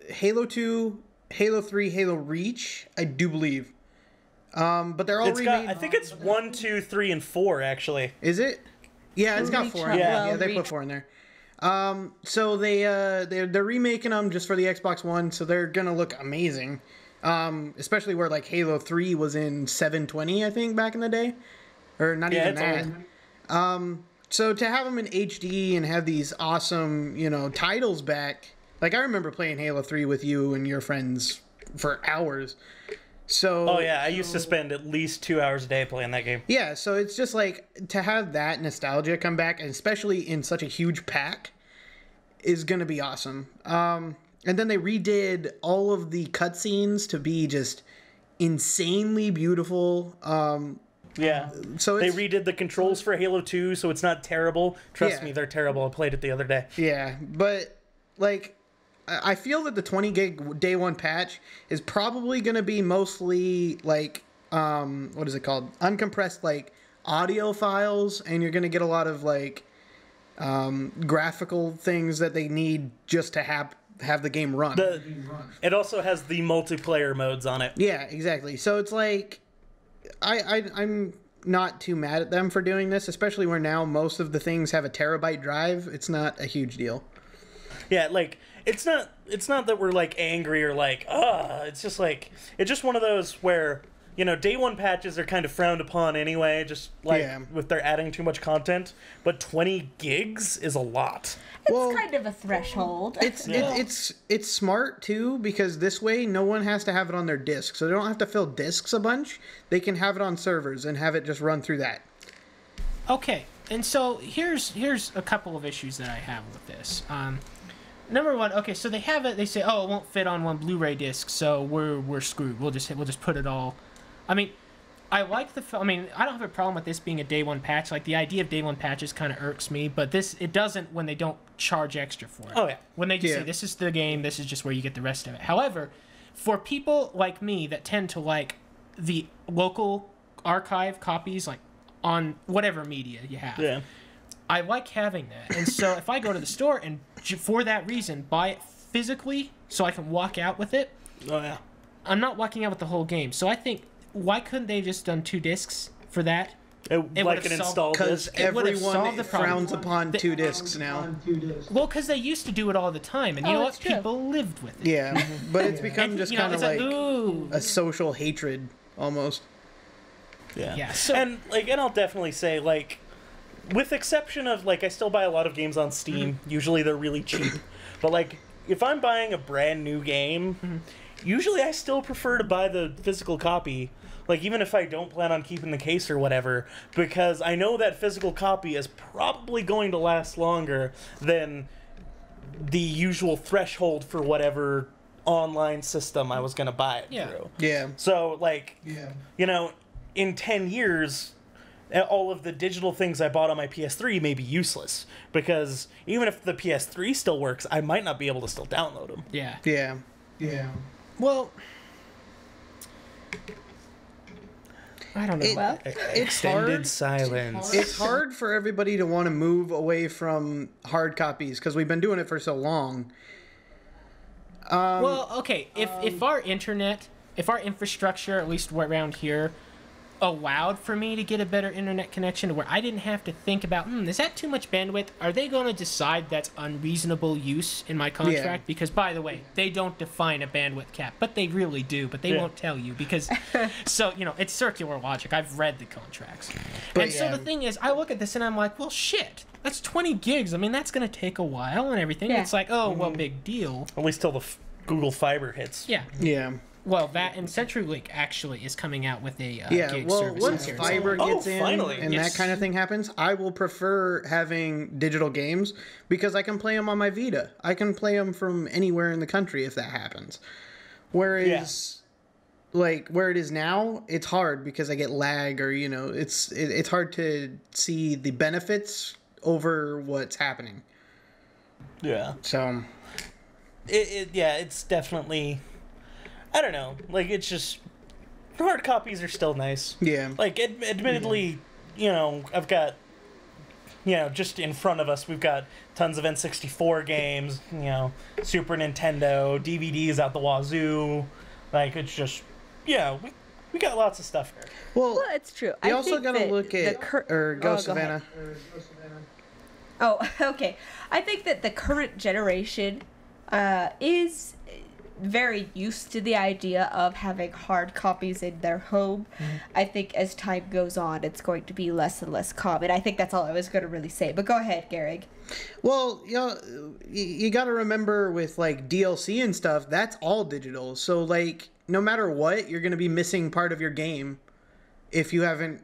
Halo 2, Halo 3, Halo Reach, I do believe. But they're all remade. I think it's 1, 2, 3, and 4 actually. Is it? Yeah, it's got 4. Yeah, they put 4 in there. So they're remaking them just for the Xbox One, so they're gonna look amazing. Especially where like Halo 3 was in 720, I think, back in the day, or not even that. So to have them in HD and have these awesome, titles back, like I remember playing Halo 3 with you and your friends for hours. So I used to spend at least 2 hours a day playing that game. Yeah, so it's just like to have that nostalgia come back, and especially in such a huge pack, is gonna be awesome. And then they redid all of the cutscenes to be just insanely beautiful. So they redid the controls for Halo 2, so it's not terrible. Trust me, they're terrible. I played it the other day. Yeah, but like, I feel that the 20 gig day one patch is probably going to be mostly like, what is it called? Uncompressed like audio files, and you're going to get a lot of like graphical things that they need just to have the game run. It also has the multiplayer modes on it. Yeah, exactly. So it's like, I'm not too mad at them for doing this, especially where now most of the things have a terabyte drive. It's not a huge deal. Yeah, like, it's not that we're like angry or like, it's just like, it's just one of those where, day one patches are kind of frowned upon anyway, just like if they're adding too much content, but 20 gigs is a lot. It's kind of a threshold. It's smart too, because this way no one has to have it on their disk, so they don't have to fill disks a bunch. They can have it on servers and have it just run through that. Okay, And so here's a couple of issues that I have with this. Number one, okay, so they have it. They say, oh, it won't fit on one Blu-ray disc, so we're screwed. We'll just put it all. I mean, I like the. I mean, I don't have a problem with this being a day one patch. Like the idea of day one patches kind of irks me, but it doesn't when they don't charge extra for it. Oh yeah. When they just say this is the game, this is just where you get the rest of it. However, for people like me that tend to like the local archive copies, like on whatever media you have. Yeah. I like having that. And so if I go to the store and for that reason buy it physically so I can walk out with it, Oh yeah. I'm not walking out with the whole game. So I think, why couldn't they just done 2 discs for that? It like an installed Because disc. It would've everyone solved the problem. frowns upon 2 discs now. Well, because they used to do it all the time, and you know that's what? true. People lived with it. Yeah, but it's become And, just you know, kind of it's like ooh. a social hatred almost. Yeah. Yeah, so- and I'll definitely say like, with exception of like I still buy a lot of games on Steam. Usually they're really cheap, but like if I'm buying a brand new game, usually I still prefer to buy the physical copy. Like even if I don't plan on keeping the case or whatever, because I know that physical copy is probably going to last longer than the usual threshold for whatever online system I was going to buy it through. Yeah. So like, you know, in 10 years, all of the digital things I bought on my PS3 may be useless, because even if the PS3 still works, I might not be able to still download them. Yeah. Yeah. Yeah. Well, I don't know. Well, It's Extended hard. silence. It's hard for everybody to want to move away from hard copies because we've been doing it for so long. Well, okay. If our internet, if our infrastructure, at least around here, allowed for me to get a better internet connection where I didn't have to think about, is that too much bandwidth? Are they going to decide that's unreasonable use in my contract? Yeah. Because, by the way, they don't define a bandwidth cap, but they really do, but they won't tell you because, so, you know, it's circular logic. I've read the contracts. But and so yeah. the thing is, I look at this and I'm like, well, shit. That's 20 gigs. I mean, that's going to take a while and everything. Yeah. It's like, oh, well, big deal. At least till the Google Fiber hits. Yeah. Yeah. Well, that and CenturyLink actually is coming out with a Yeah, gig well, service. once here. fiber Oh, gets in finally. and Yes. that kind of thing happens, I will prefer having digital games because I can play them on my Vita. I can play them from anywhere in the country if that happens. Whereas, like where it is now, it's hard because I get lag or it's hard to see the benefits over what's happening. Yeah. So It's definitely, I don't know, like it's just, hard copies are still nice. yeah, Like admittedly, I've got, just in front of us we've got tons of N64 games, Super Nintendo, DVDs out the wazoo. Like it's just, we got lots of stuff here. well, it's true. you also got to look at go Savannah. Oh, okay. I think that the current generation is very used to the idea of having hard copies in their home. I think as time goes on, it's going to be less and less common. I think that's all I was going to really say. But go ahead, Gehrig. Well, you got to remember with like DLC and stuff, that's all digital. So like no matter what, you're going to be missing part of your game if you haven't,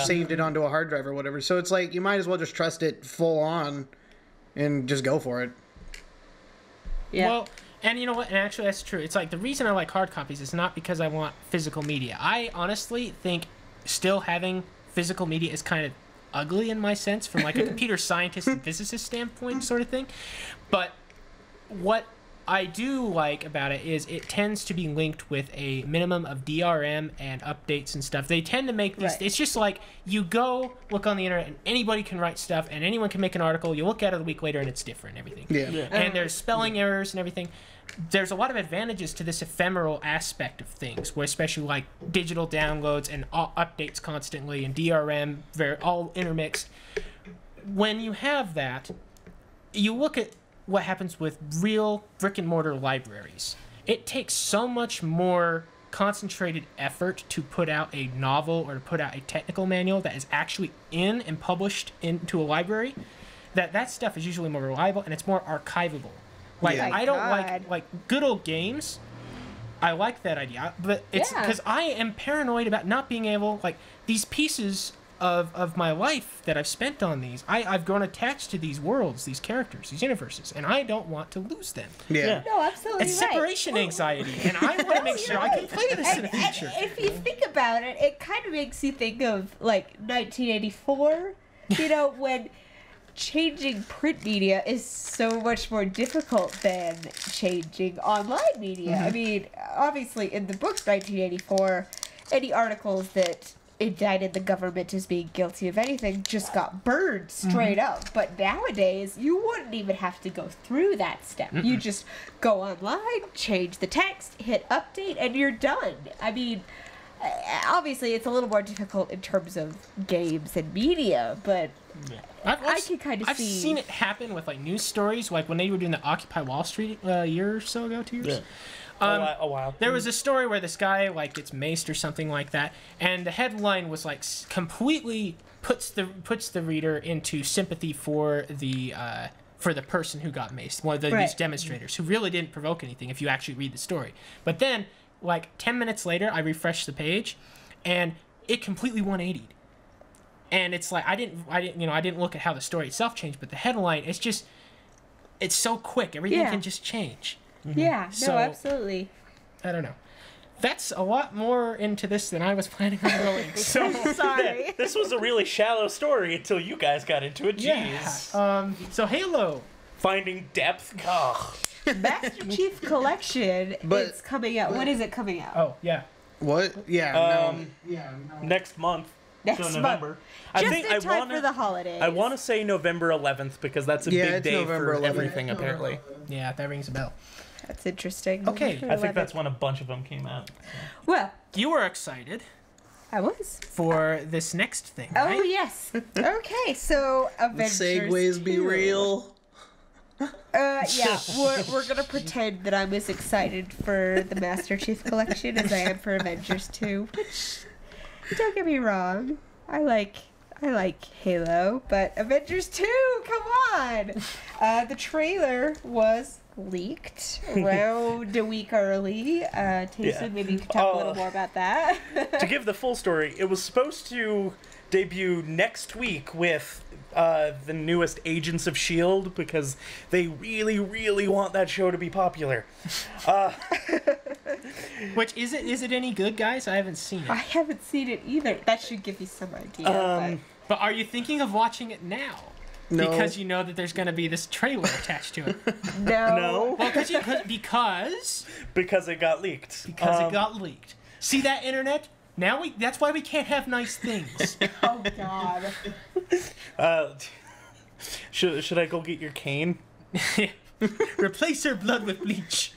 saved it onto a hard drive or whatever. So it's like you might as well just trust it full on and just go for it. Yeah. Well, and you know what? And actually, that's true. It's like the reason I like hard copies is not because I want physical media. I honestly think still having physical media is kind of ugly in my sense from like a computer scientist and physicist standpoint sort of thing. But what I do like about it is it tends to be linked with a minimum of DRM and updates and stuff. They tend to make these... Right. It's just like you go look on the internet and anybody can write stuff and anyone can make an article. You look at it a week later and it's different and everything. Yeah. And there's spelling errors and everything. There's a lot of advantages to this ephemeral aspect of things, where especially like digital downloads and updates constantly and DRM, all intermixed. When you have that, you look at what happens with real brick-and-mortar libraries. It takes so much more concentrated effort to put out a novel or to put out a technical manual that is actually in and published into a library, that stuff is usually more reliable and it's more archivable. Like, Yeah. I don't God. like good old games. I like that idea, but it's Yeah. because I am paranoid about not being able, like, these pieces of my life that I've spent on these. I've grown attached to these worlds, these characters, these universes, and I don't want to lose them. Yeah. No, absolutely It's right. separation anxiety, and I want to make sure I can play this in the future. And if you think about it, it kind of makes you think of like 1984. You know, when changing print media is so much more difficult than changing online media. I mean, obviously in the book 1984, any articles that indicted the government as being guilty of anything just got burned straight up. But nowadays, you wouldn't even have to go through that step. You just go online, change the text, hit update, and you're done. I mean, obviously it's a little more difficult in terms of games and media, but I can kind of see. I've seen it happen with like news stories, like when they were doing the Occupy Wall Street a year or so ago, 2 years. A while. There was a story where this guy like gets maced or something like that, and the headline was like completely puts the reader into sympathy for the person who got maced, one of these demonstrators who really didn't provoke anything. If you actually read the story, but then like 10 minutes later, I refreshed the page, and it completely 180'd. And it's like I didn't look at how the story itself changed, but the headline, it's so quick. Everything can just change. Yeah, So- no, absolutely. I don't know. That's a lot more into this than I was planning on going. So Sorry. This was a really shallow story until you guys got into it. Jeez. yeah. So Halo. Finding depth. Ugh. Master Chief Collection But- is coming out. When is it coming out? Oh yeah. What? Yeah. Next month. Next so month. November. Just in time for the holidays. I want to say November 11th because that's a Yeah, big it's day November for 11th. everything apparently. Yeah, that rings a bell. That's interesting. Okay. I think that's when a bunch of them came out. Well, You were excited I was. for this next thing, Oh right? yes. Okay, so Avengers. Segways be 2. don't Yeah, we're gonna pretend that I'm as excited for the Master Chief Collection as I am for Avengers 2. Which, don't get me wrong, I like Halo, but Avengers 2, come on! The trailer was leaked around a week early. Tayson, Yeah. maybe you could talk a little more about that. To give the full story, it was supposed to debut next week with the newest Agents of S.H.I.E.L.D. because they really, really want that show to be popular. Which is it any good, guys? I haven't seen I it. haven't seen it either. That should give you some idea. But are you thinking of watching it now? No. Because you know that there's going to be this trailer attached to it. but no. No, Well, because because it got leaked. it got leaked. See that, internet? Now that's why we can't have nice things. Oh God. Should I go get your cane? Replace her blood with bleach.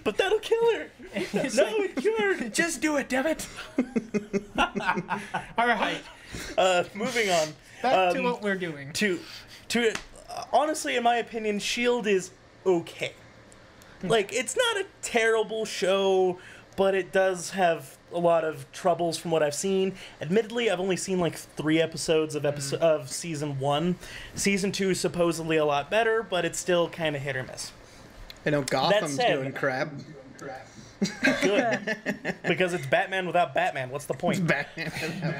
But that'll kill her. No, it cured. Just do it, damn it. All right, Moving on. back to what we're doing. To honestly, in my opinion, Shield is okay. Like, it's not a terrible show, but it does have a lot of troubles from what I've seen. Admittedly, I've only seen like 3 episodes of season 1. Season 2 is supposedly a lot better, but it's still kind of hit or miss. I know Gotham's said- doing crap. Good, because it's Batman without Batman. What's the point? Batman.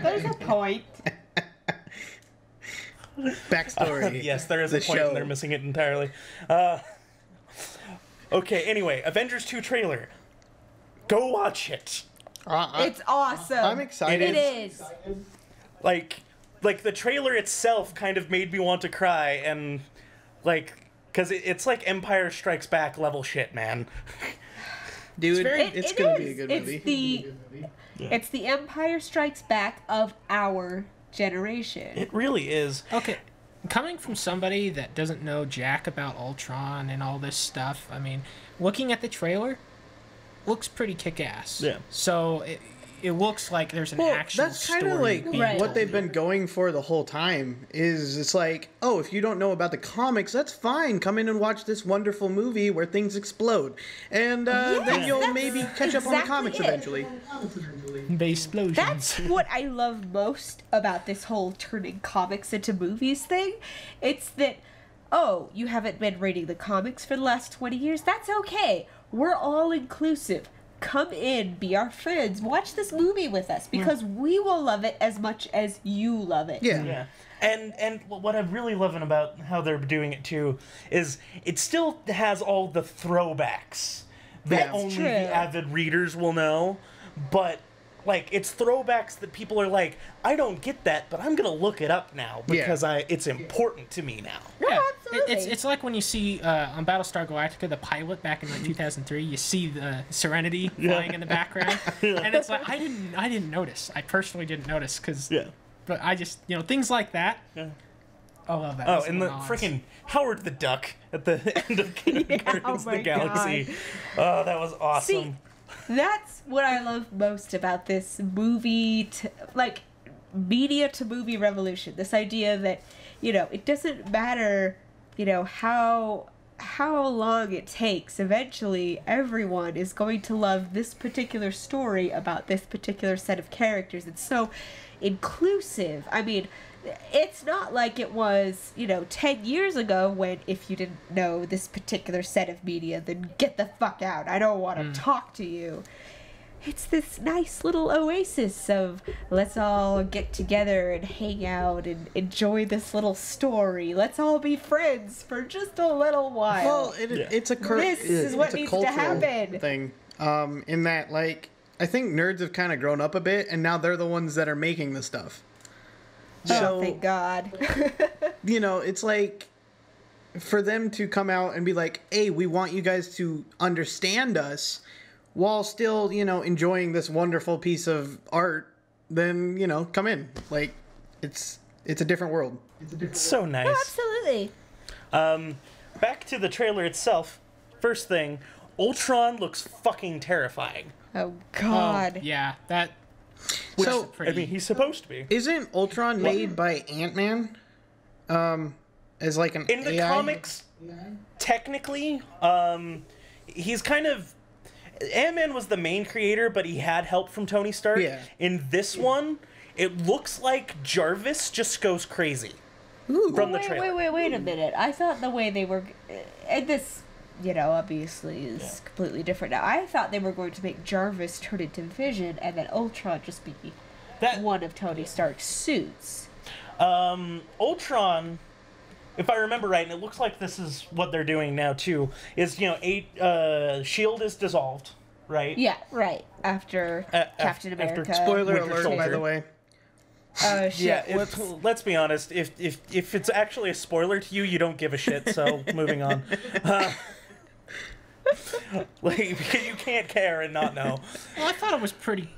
There's a point. Backstory. Yes, there is The a point, show. and they're missing it entirely. Okay, anyway, Avengers 2 trailer. Go watch it. It's awesome. I'm excited. It is. Like the trailer itself kind of made me want to cry, and like, because it's like Empire Strikes Back level shit, man. Dude, it's It gonna is. be a good movie. It's the Empire Strikes Back of our generation. It really is. Okay, coming from somebody that doesn't know jack about Ultron and all this stuff, I mean, looking at the trailer, looks pretty kick-ass. Yeah. So it looks like there's an Well, actual that's kind story of like being Right. what told they've here. been going for the whole time. Is it's like, oh, if you don't know about the comics, that's fine. Come in and watch this wonderful movie where things explode, and then Yes, you'll that's maybe catch up on the exactly comics it. eventually. The explosions. That's what I love most about this whole turning comics into movies thing. It's that, oh, you haven't been reading the comics for the last 20 years? That's okay. We're all inclusive. come in, be our friends, watch this movie with us, because we will love it as much as you love it. Yeah. And what I'm really loving about how they're doing it too is it still has all the throwbacks that That's only true. the avid readers will know, but like it's throwbacks that people are like, I don't get that, but I'm gonna look it up now because it's important to me now. Yeah, absolutely. it's like when you see on Battlestar Galactica the pilot back in like 2003. You see the Serenity flying in the background, and it's like I didn't notice. I personally didn't notice because but I just things like that. Yeah. I love that. Oh, and the freaking Howard the Duck at the end of Guardians of the Galaxy. Oh, that was awesome. See, that's what I love most about this movie, media to movie revolution. This idea that, it doesn't matter, how long it takes. Eventually, everyone is going to love this particular story about this particular set of characters. It's so inclusive. I mean, it's not like it was, 10 years ago when if you didn't know this particular set of media, then get the fuck out. I don't want to talk to you. It's this nice little oasis of let's all get together and hang out and enjoy this little story. Let's all be friends for just a little while. Well, it's a This is what needs to happen. Thing. In that, I think nerds have kind of grown up a bit, and now they're the ones that are making the stuff. Oh, thank God. It's like for them to come out and be like, hey, we want you guys to understand us while still, enjoying this wonderful piece of art, then, come in. Like, it's a different world. It's so nice. Oh, absolutely. Back to the trailer itself. First thing, Ultron looks fucking terrifying. Oh, God. Yeah, that. So, he's supposed to be. Isn't Ultron made by Ant-Man? As like an in the AI? comics, technically, he's kind of Ant-Man was the main creator, but he had help from Tony Stark. Yeah. In this one, it looks like Jarvis just goes crazy. Ooh. From the trailer. Wait a minute. I thought the way they were, and this, obviously is completely different now. I thought they were going to make Jarvis turn into Vision, and then Ultron just be one of Tony Stark's suits. Ultron, if I remember right, and it looks like this is what they're doing now too, is Shield is dissolved, right? Yeah, right. After Captain America. Spoiler Winter alert, Soldier. by the way. Oh shit! Yeah, let's be honest. If it's actually a spoiler to you, you don't give a shit. So moving on. Because you can't care and not know. Well, I thought it was pretty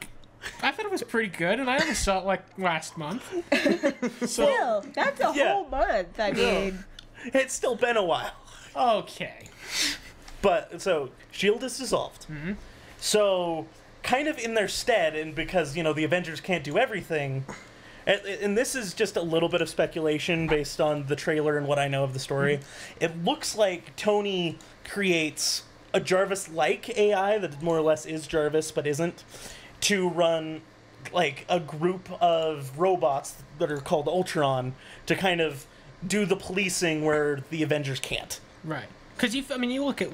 good, and I only saw it last month. Still, that's a whole month. I mean, it's still been a while. Okay. But so Shield is dissolved. Mm-hmm. So kind of in their stead, and because the Avengers can't do everything. And this is just a little bit of speculation based on the trailer and what I know of the story. It looks like Tony creates a Jarvis-like AI that more or less is Jarvis but isn't, to run a group of robots that are called Ultron to kind of do the policing where the Avengers can't. Right. Because you look at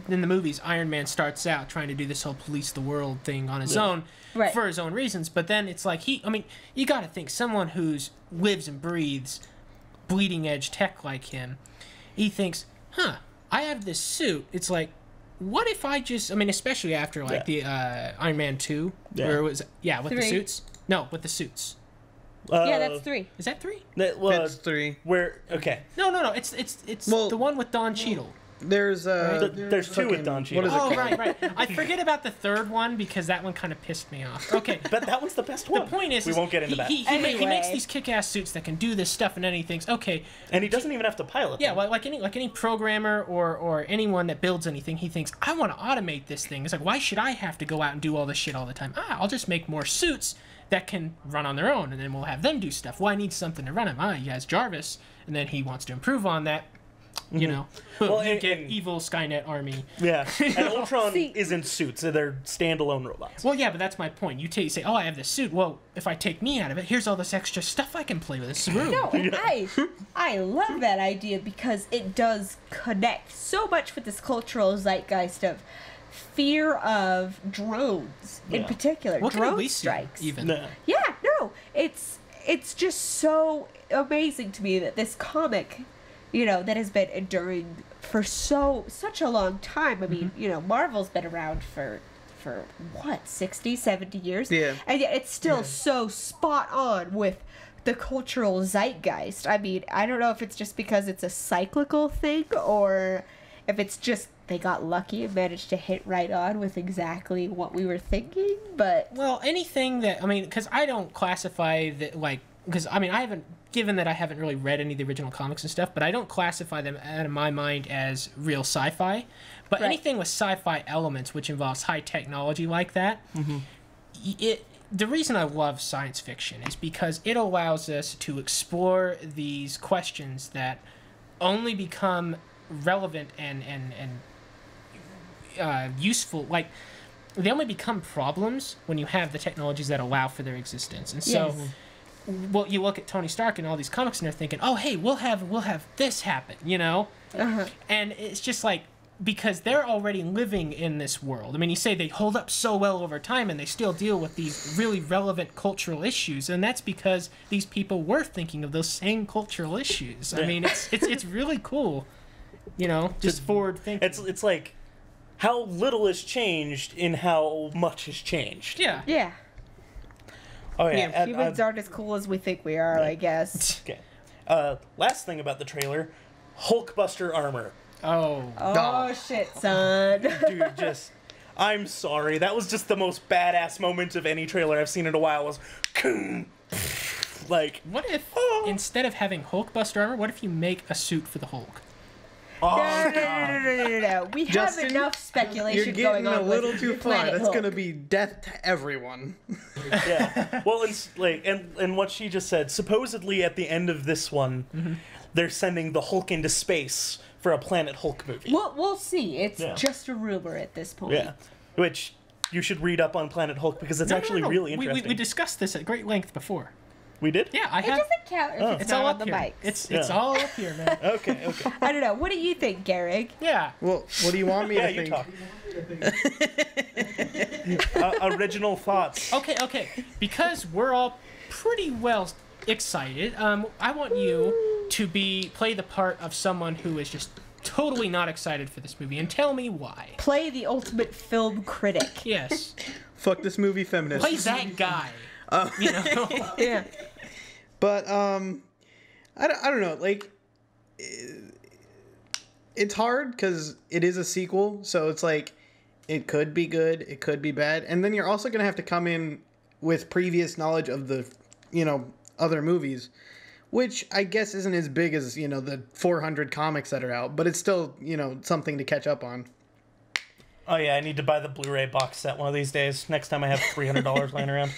in the movies, Iron Man starts out trying to do this whole police the world thing on his own. Right. For his own reasons, but then it's like you got to think someone who's lives and breathes bleeding edge tech like him, he thinks, I have this suit. It's like, what if I just, especially after the Iron Man 2, where it was, with 3. the suits. No, with the suits. Yeah, that's 3. Is that 3? That's 3. Where, okay. No, it's the one with Don Cheadle. There's there's 2 with Don Cheadle. What is it called? Right. I forget about the third one because that one kind of pissed me off. Okay. But that one's the best one. The point is, we won't get into that. He makes these kick-ass suits that can do this stuff, and then he thinks, okay. And he doesn't even have to pilot them. Yeah, like any programmer or anyone that builds anything, he thinks, I want to automate this thing. It's like, why should I have to go out and do all this shit all the time? I'll just make more suits that can run on their own, and then we'll have them do stuff. Well, I need something to run them. He has Jarvis, and then he wants to improve on that. Well, you get evil Skynet army. Yeah, and Ultron isn't suits; they're standalone robots. Well, yeah, but that's my point. You say, "Oh, I have this suit." Well, if I take me out of it, here's all this extra stuff I can play with. It's room. No, and I love that idea because it does connect so much with this cultural zeitgeist of fear of drones in particular. What Drone can we strikes. see, even? No. Yeah, no, it's just so amazing to me that this comic, that has been enduring for such a long time. I mean, Marvel's been around for what, 60, 70 years? Yeah. And yet it's still so spot on with the cultural zeitgeist. I mean, I don't know if it's just because it's a cyclical thing or if it's just they got lucky and managed to hit right on with exactly what we were thinking, but... Well, anything that, because I don't classify that, because, I haven't, given that I haven't really read any of the original comics and stuff, but I don't classify them, in my mind, as real sci-fi. But anything with sci-fi elements, which involves high technology like that, the reason I love science fiction is because it allows us to explore these questions that only become relevant and useful, they only become problems when you have the technologies that allow for their existence. And so, well, you look at Tony Stark and all these comics, and they're thinking, "Oh, hey, we'll have this happen," And it's just because they're already living in this world. You say they hold up so well over time, and they still deal with these really relevant cultural issues, and that's because these people were thinking of those same cultural issues. It's really cool, just forward thinking. It's like how little has changed in how much has changed. Yeah. Yeah. Oh yeah. Humans aren't as cool as we think we are, I guess. Okay. Last thing about the trailer, Hulkbuster armor. Oh shit, son. Dude, I'm sorry. That was just the most badass moment of any trailer I've seen in a while. Was, what if instead of having Hulkbuster armor, what if you make a suit for the Hulk? No. We Justin, have enough speculation going on. You're getting a little too far. Planet That's Hulk. gonna be death to everyone. Yeah. Well, and what she just said. Supposedly, at the end of this one, they're sending the Hulk into space for a Planet Hulk movie. We'll see. It's just a rumor at this point. Yeah. Which you should read up on Planet Hulk because it's actually really interesting. We discussed this at great length before. We did? Yeah, I It have. doesn't count if it's all not up on the here. mics. It's all up here, man. Okay. I don't know. What do you think, Gehrig? Yeah. Well, what do you want me Yeah, to you think? talk. Original thoughts. Okay. Because we're all pretty well excited, I want you to play the part of someone who is just totally not excited for this movie, and tell me why. Play the ultimate film critic. Yes. Fuck this movie, feminist. Play that guy. Yeah. But I don't know. It's hard because it is a sequel, so it's it could be good, it could be bad, and then you're also gonna have to come in with previous knowledge of the other movies, which I guess isn't as big as the 400 comics that are out, but it's still something to catch up on. Oh yeah, I need to buy the Blu-ray box set one of these days. Next time I have $300 laying around.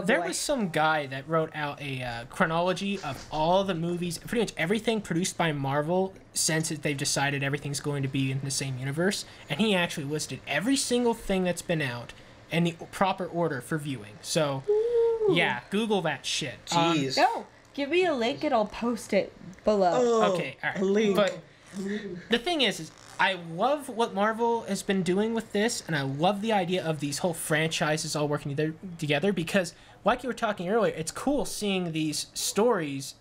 There was some guy that wrote out a chronology of all the movies, pretty much everything produced by Marvel since they've decided everything's going to be in the same universe, and he actually listed every single thing that's been out in the proper order for viewing. So, yeah, Google that shit. Jeez. No, give me a link and I'll post it below. Okay, all right. A link. But the thing is I love what Marvel has been doing with this, and I love the idea of these whole franchises all working together because, like you were talking earlier, it's cool seeing these stories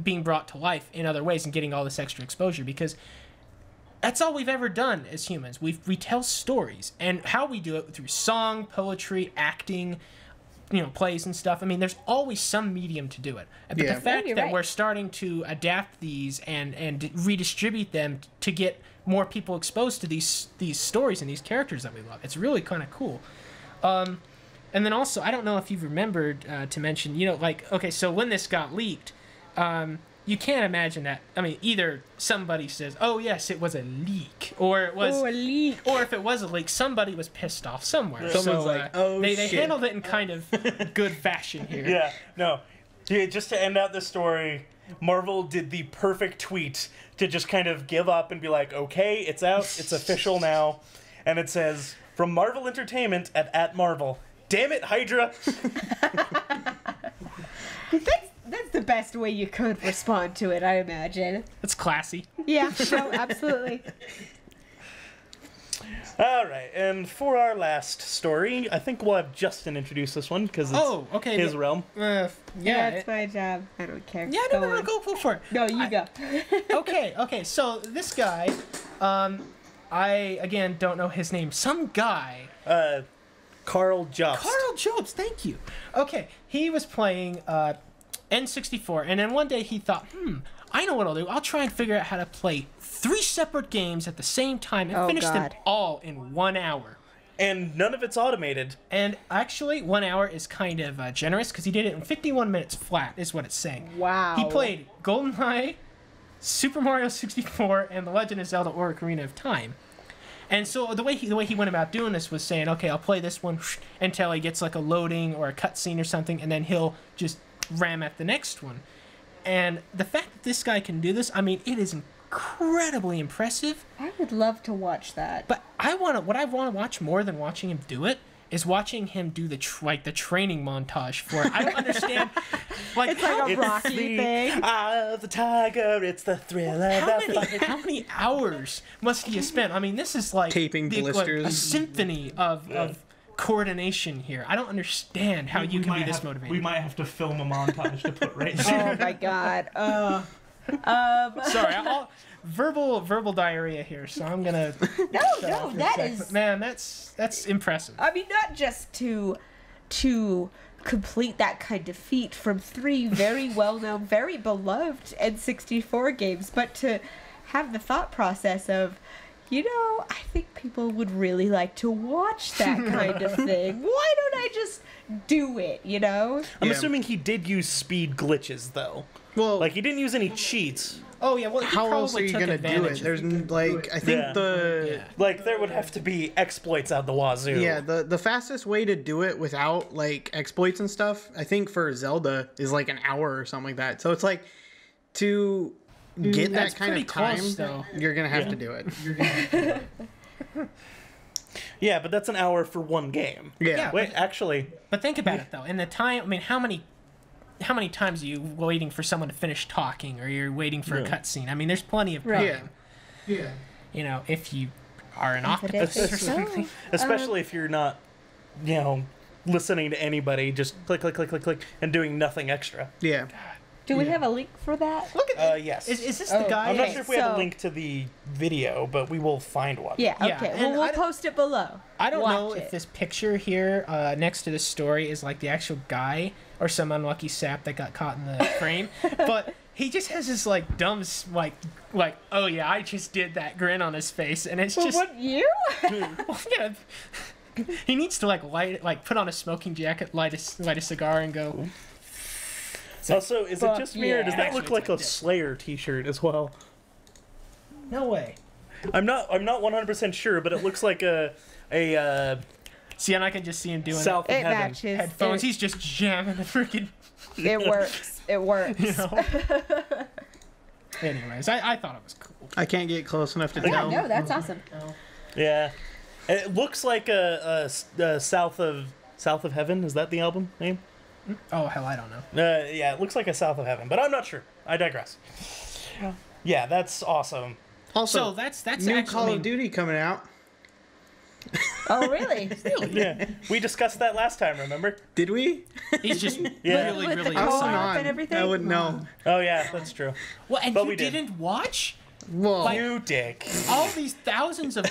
being brought to life in other ways and getting all this extra exposure because that's all we've ever done as humans. We tell stories, and how we do it through song, poetry, acting, plays and stuff. There's always some medium to do it. But the fact that we're starting to adapt these and redistribute them to get more people exposed to these stories and these characters that we love, it's really kind of cool. And then also, I don't know if you've remembered to mention, so when this got leaked, you can't imagine that. Either somebody says, "Oh yes, it was a leak," or it was, a leak. or if it was a leak, somebody was pissed off somewhere. Someone's like, "Oh they shit." handled it in kind of good fashion here. Yeah, no. Yeah, just to end out this story, Marvel did the perfect tweet to just kind of give up and be like, "Okay, it's out, it's official now," and it says, "From Marvel Entertainment at Marvel." Damn it, Hydra! That's the best way you could respond to it, I imagine. It's classy. Yeah, no, absolutely. All right, and for our last story, I think we'll have Justin introduce this one because it's his realm. Yeah, it's my job. I don't care. Yeah, no, go for it. No, you go. Okay. So this guy, I again don't know his name. Some guy. Carl Jobst. Carl Jobst, thank you. Okay, he was playing N64, and then one day he thought, I know what I'll do. I'll try and figure out how to play 3 separate games at the same time and finish them all in 1 hour. And none of it's automated. And actually, 1 hour is kind of generous because he did it in 51 minutes flat, is what it's saying. Wow. He played GoldenEye, Super Mario 64, and The Legend of Zelda: Ocarina of Time. And so the way he went about doing this was saying, okay, I'll play this one until he gets like a loading or a cutscene or something, and then he'll just ram at the next one. And the fact that this guy can do this, I mean, it is incredibly impressive. I would love to watch that. But what I want to watch more than watching him do it is watching him do the training montage for it. I don't understand. Like, it's like a Rocky thing. Eye of the tiger, it's the thrill of How many hours must he have spent? I mean, this is like taping blisters. Like a symphony of coordination here. I don't understand how you can be this motivated. We might have to film a montage to put right Oh there. my god. Sorry, verbal diarrhea here, so I'm gonna. No, that is. Man, that's impressive. I mean, not just to complete that kind of feat from 3 very well-known, very beloved N64 games, but to have the thought process of, I think people would really like to watch that kind of thing. Why don't I just do it, I'm assuming he did use speed glitches, though. Well, like, he didn't use any cheats. Oh yeah, well, he how else are probably you took gonna do it? advantage of There's like I think Like, there would have to be exploits out the wazoo. Yeah, the fastest way to do it without like exploits and stuff, I think for Zelda is like an hour or something like that. So it's like to get that kind of time, close, though. you're gonna have to do it. Yeah, but that's an hour for one game. Yeah. Wait, actually, But think about it though. In the time, I mean, how many times are you waiting for someone to finish talking, or you're waiting for a cutscene? I mean, there's plenty of time. Yeah. If you are an octopus or something. especially if you're not, listening to anybody, just click, click, click, click, click, and doing nothing extra. Yeah. Do we have a link for that? Look at Yes. Is this the guy? I'm not Okay, sure if we have a so- link to the video, but we will find one. Yeah, Yeah, okay. and Well, I we'll don't- post it below. I don't know Watch if it. this picture here next to this story is like the actual guy or some unlucky sap that got caught in the frame, but he just has this like dumb like oh yeah, I just did that grin on his face, and it's just What, you? well, yeah. He needs to like put on a smoking jacket, light a cigar, and go. Also, is it just me, or does that Actually, look it's like like a this. Slayer T-shirt as well? No way. I'm not 100% sure, but it looks like a See, and I can just see him doing South of It Heaven. matches. headphones. He's just jamming the freaking. It works. It works. You know. Anyways, I thought it was cool. I can't get close enough to Yeah, tell. no, that's awesome. Yeah, it looks like a South of Heaven. Is that the album name? Oh hell, I don't know. Yeah, it looks like a South of Heaven, but I'm not sure. I digress. Yeah, that's awesome. Also, So that's new actually, Call of Duty coming out. Oh, really? Yeah, we discussed that last time. Remember? Did we? He's just Yeah. really, With really the I was co-op excited. on. and everything? I wouldn't know. Oh yeah, that's true. Well, and But you we did. didn't watch Well, You dick. all these thousands of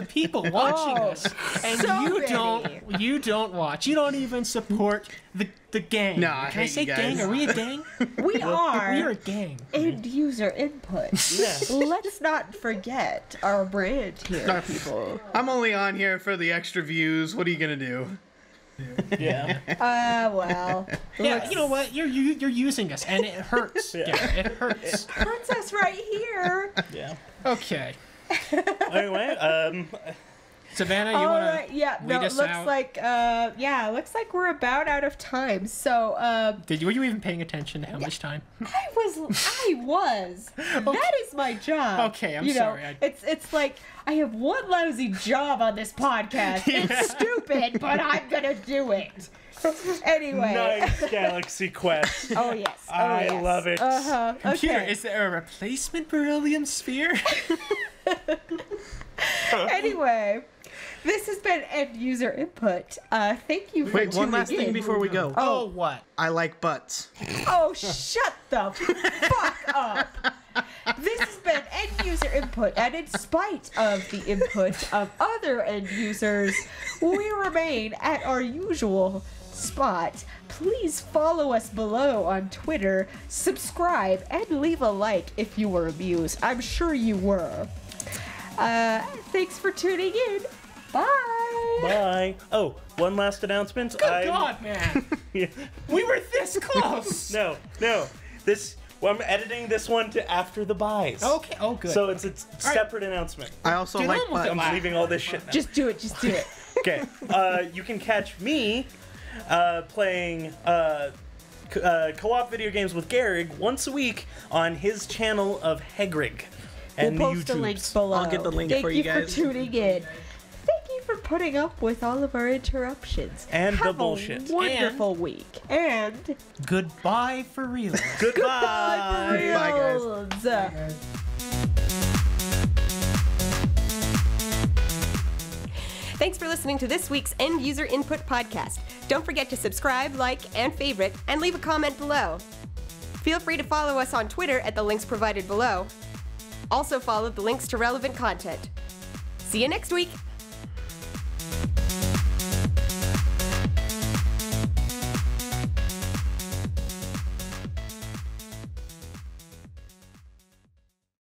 people watching Oh, this, and so you many. don't watch. You don't even support the gang. No, I Can I hate say you guys. gang? Are we a gang? We We are are a gang. end user input. Yeah. Let's not forget our brand here, people. I'm only on here for the extra views. What are you gonna do? Yeah. Well. Yeah, looks- you know what? You're using us, and it hurts. Yeah, it hurts. Hurts us right here. Yeah. Okay, Anyway, Savannah, you All wanna? right, yeah, no, lead it us looks out? like, looks like we're about out of time. So, Were you even paying attention to how much time? I was. That is my job. Okay, I'm you know, sorry, It's like I have one lousy job on this podcast. It's stupid, but I'm gonna do it. Anyway. nice Galaxy Quest. Oh yes. Oh, I yes. love it. Okay. Computer, is there a replacement beryllium sphere? Anyway, this has been End User Input. Thank you for Wait, one tuning last thing in. before we go. Oh, what? I like butts. Oh, shut the fuck up. This has been End User Input, and in spite of the input of other end users, we remain at our usual spot. Please follow us below on Twitter, subscribe, and leave a like if you were amused. I'm sure you were. Thanks for tuning in. Bye. Bye. Oh, one last announcement. Good God, man. Yeah. We were this close. No. Well, I'm editing this one to after the buys. Okay. Oh, good. So it's a separate announcement. I also Dude, like I'm almost butts. I'm leaving all this shit now. Just do it. Just do it. Okay. You can catch me playing co-op video games with Gehrig once a week on his channel of Gehrig. And We'll the post a link YouTubes. below. I'll get the link Thank for you guys. Thank you for tuning in. Thank you for putting up with all of our interruptions. And the Have bullshit. a wonderful week. And Goodbye for real. Goodbye. goodbye for Bye, reals. Thanks for listening to this week's End User Input podcast. Don't forget to subscribe, like, and favorite, and leave a comment below. Feel free to follow us on Twitter at the links provided below. Also follow the links to relevant content. See you next week!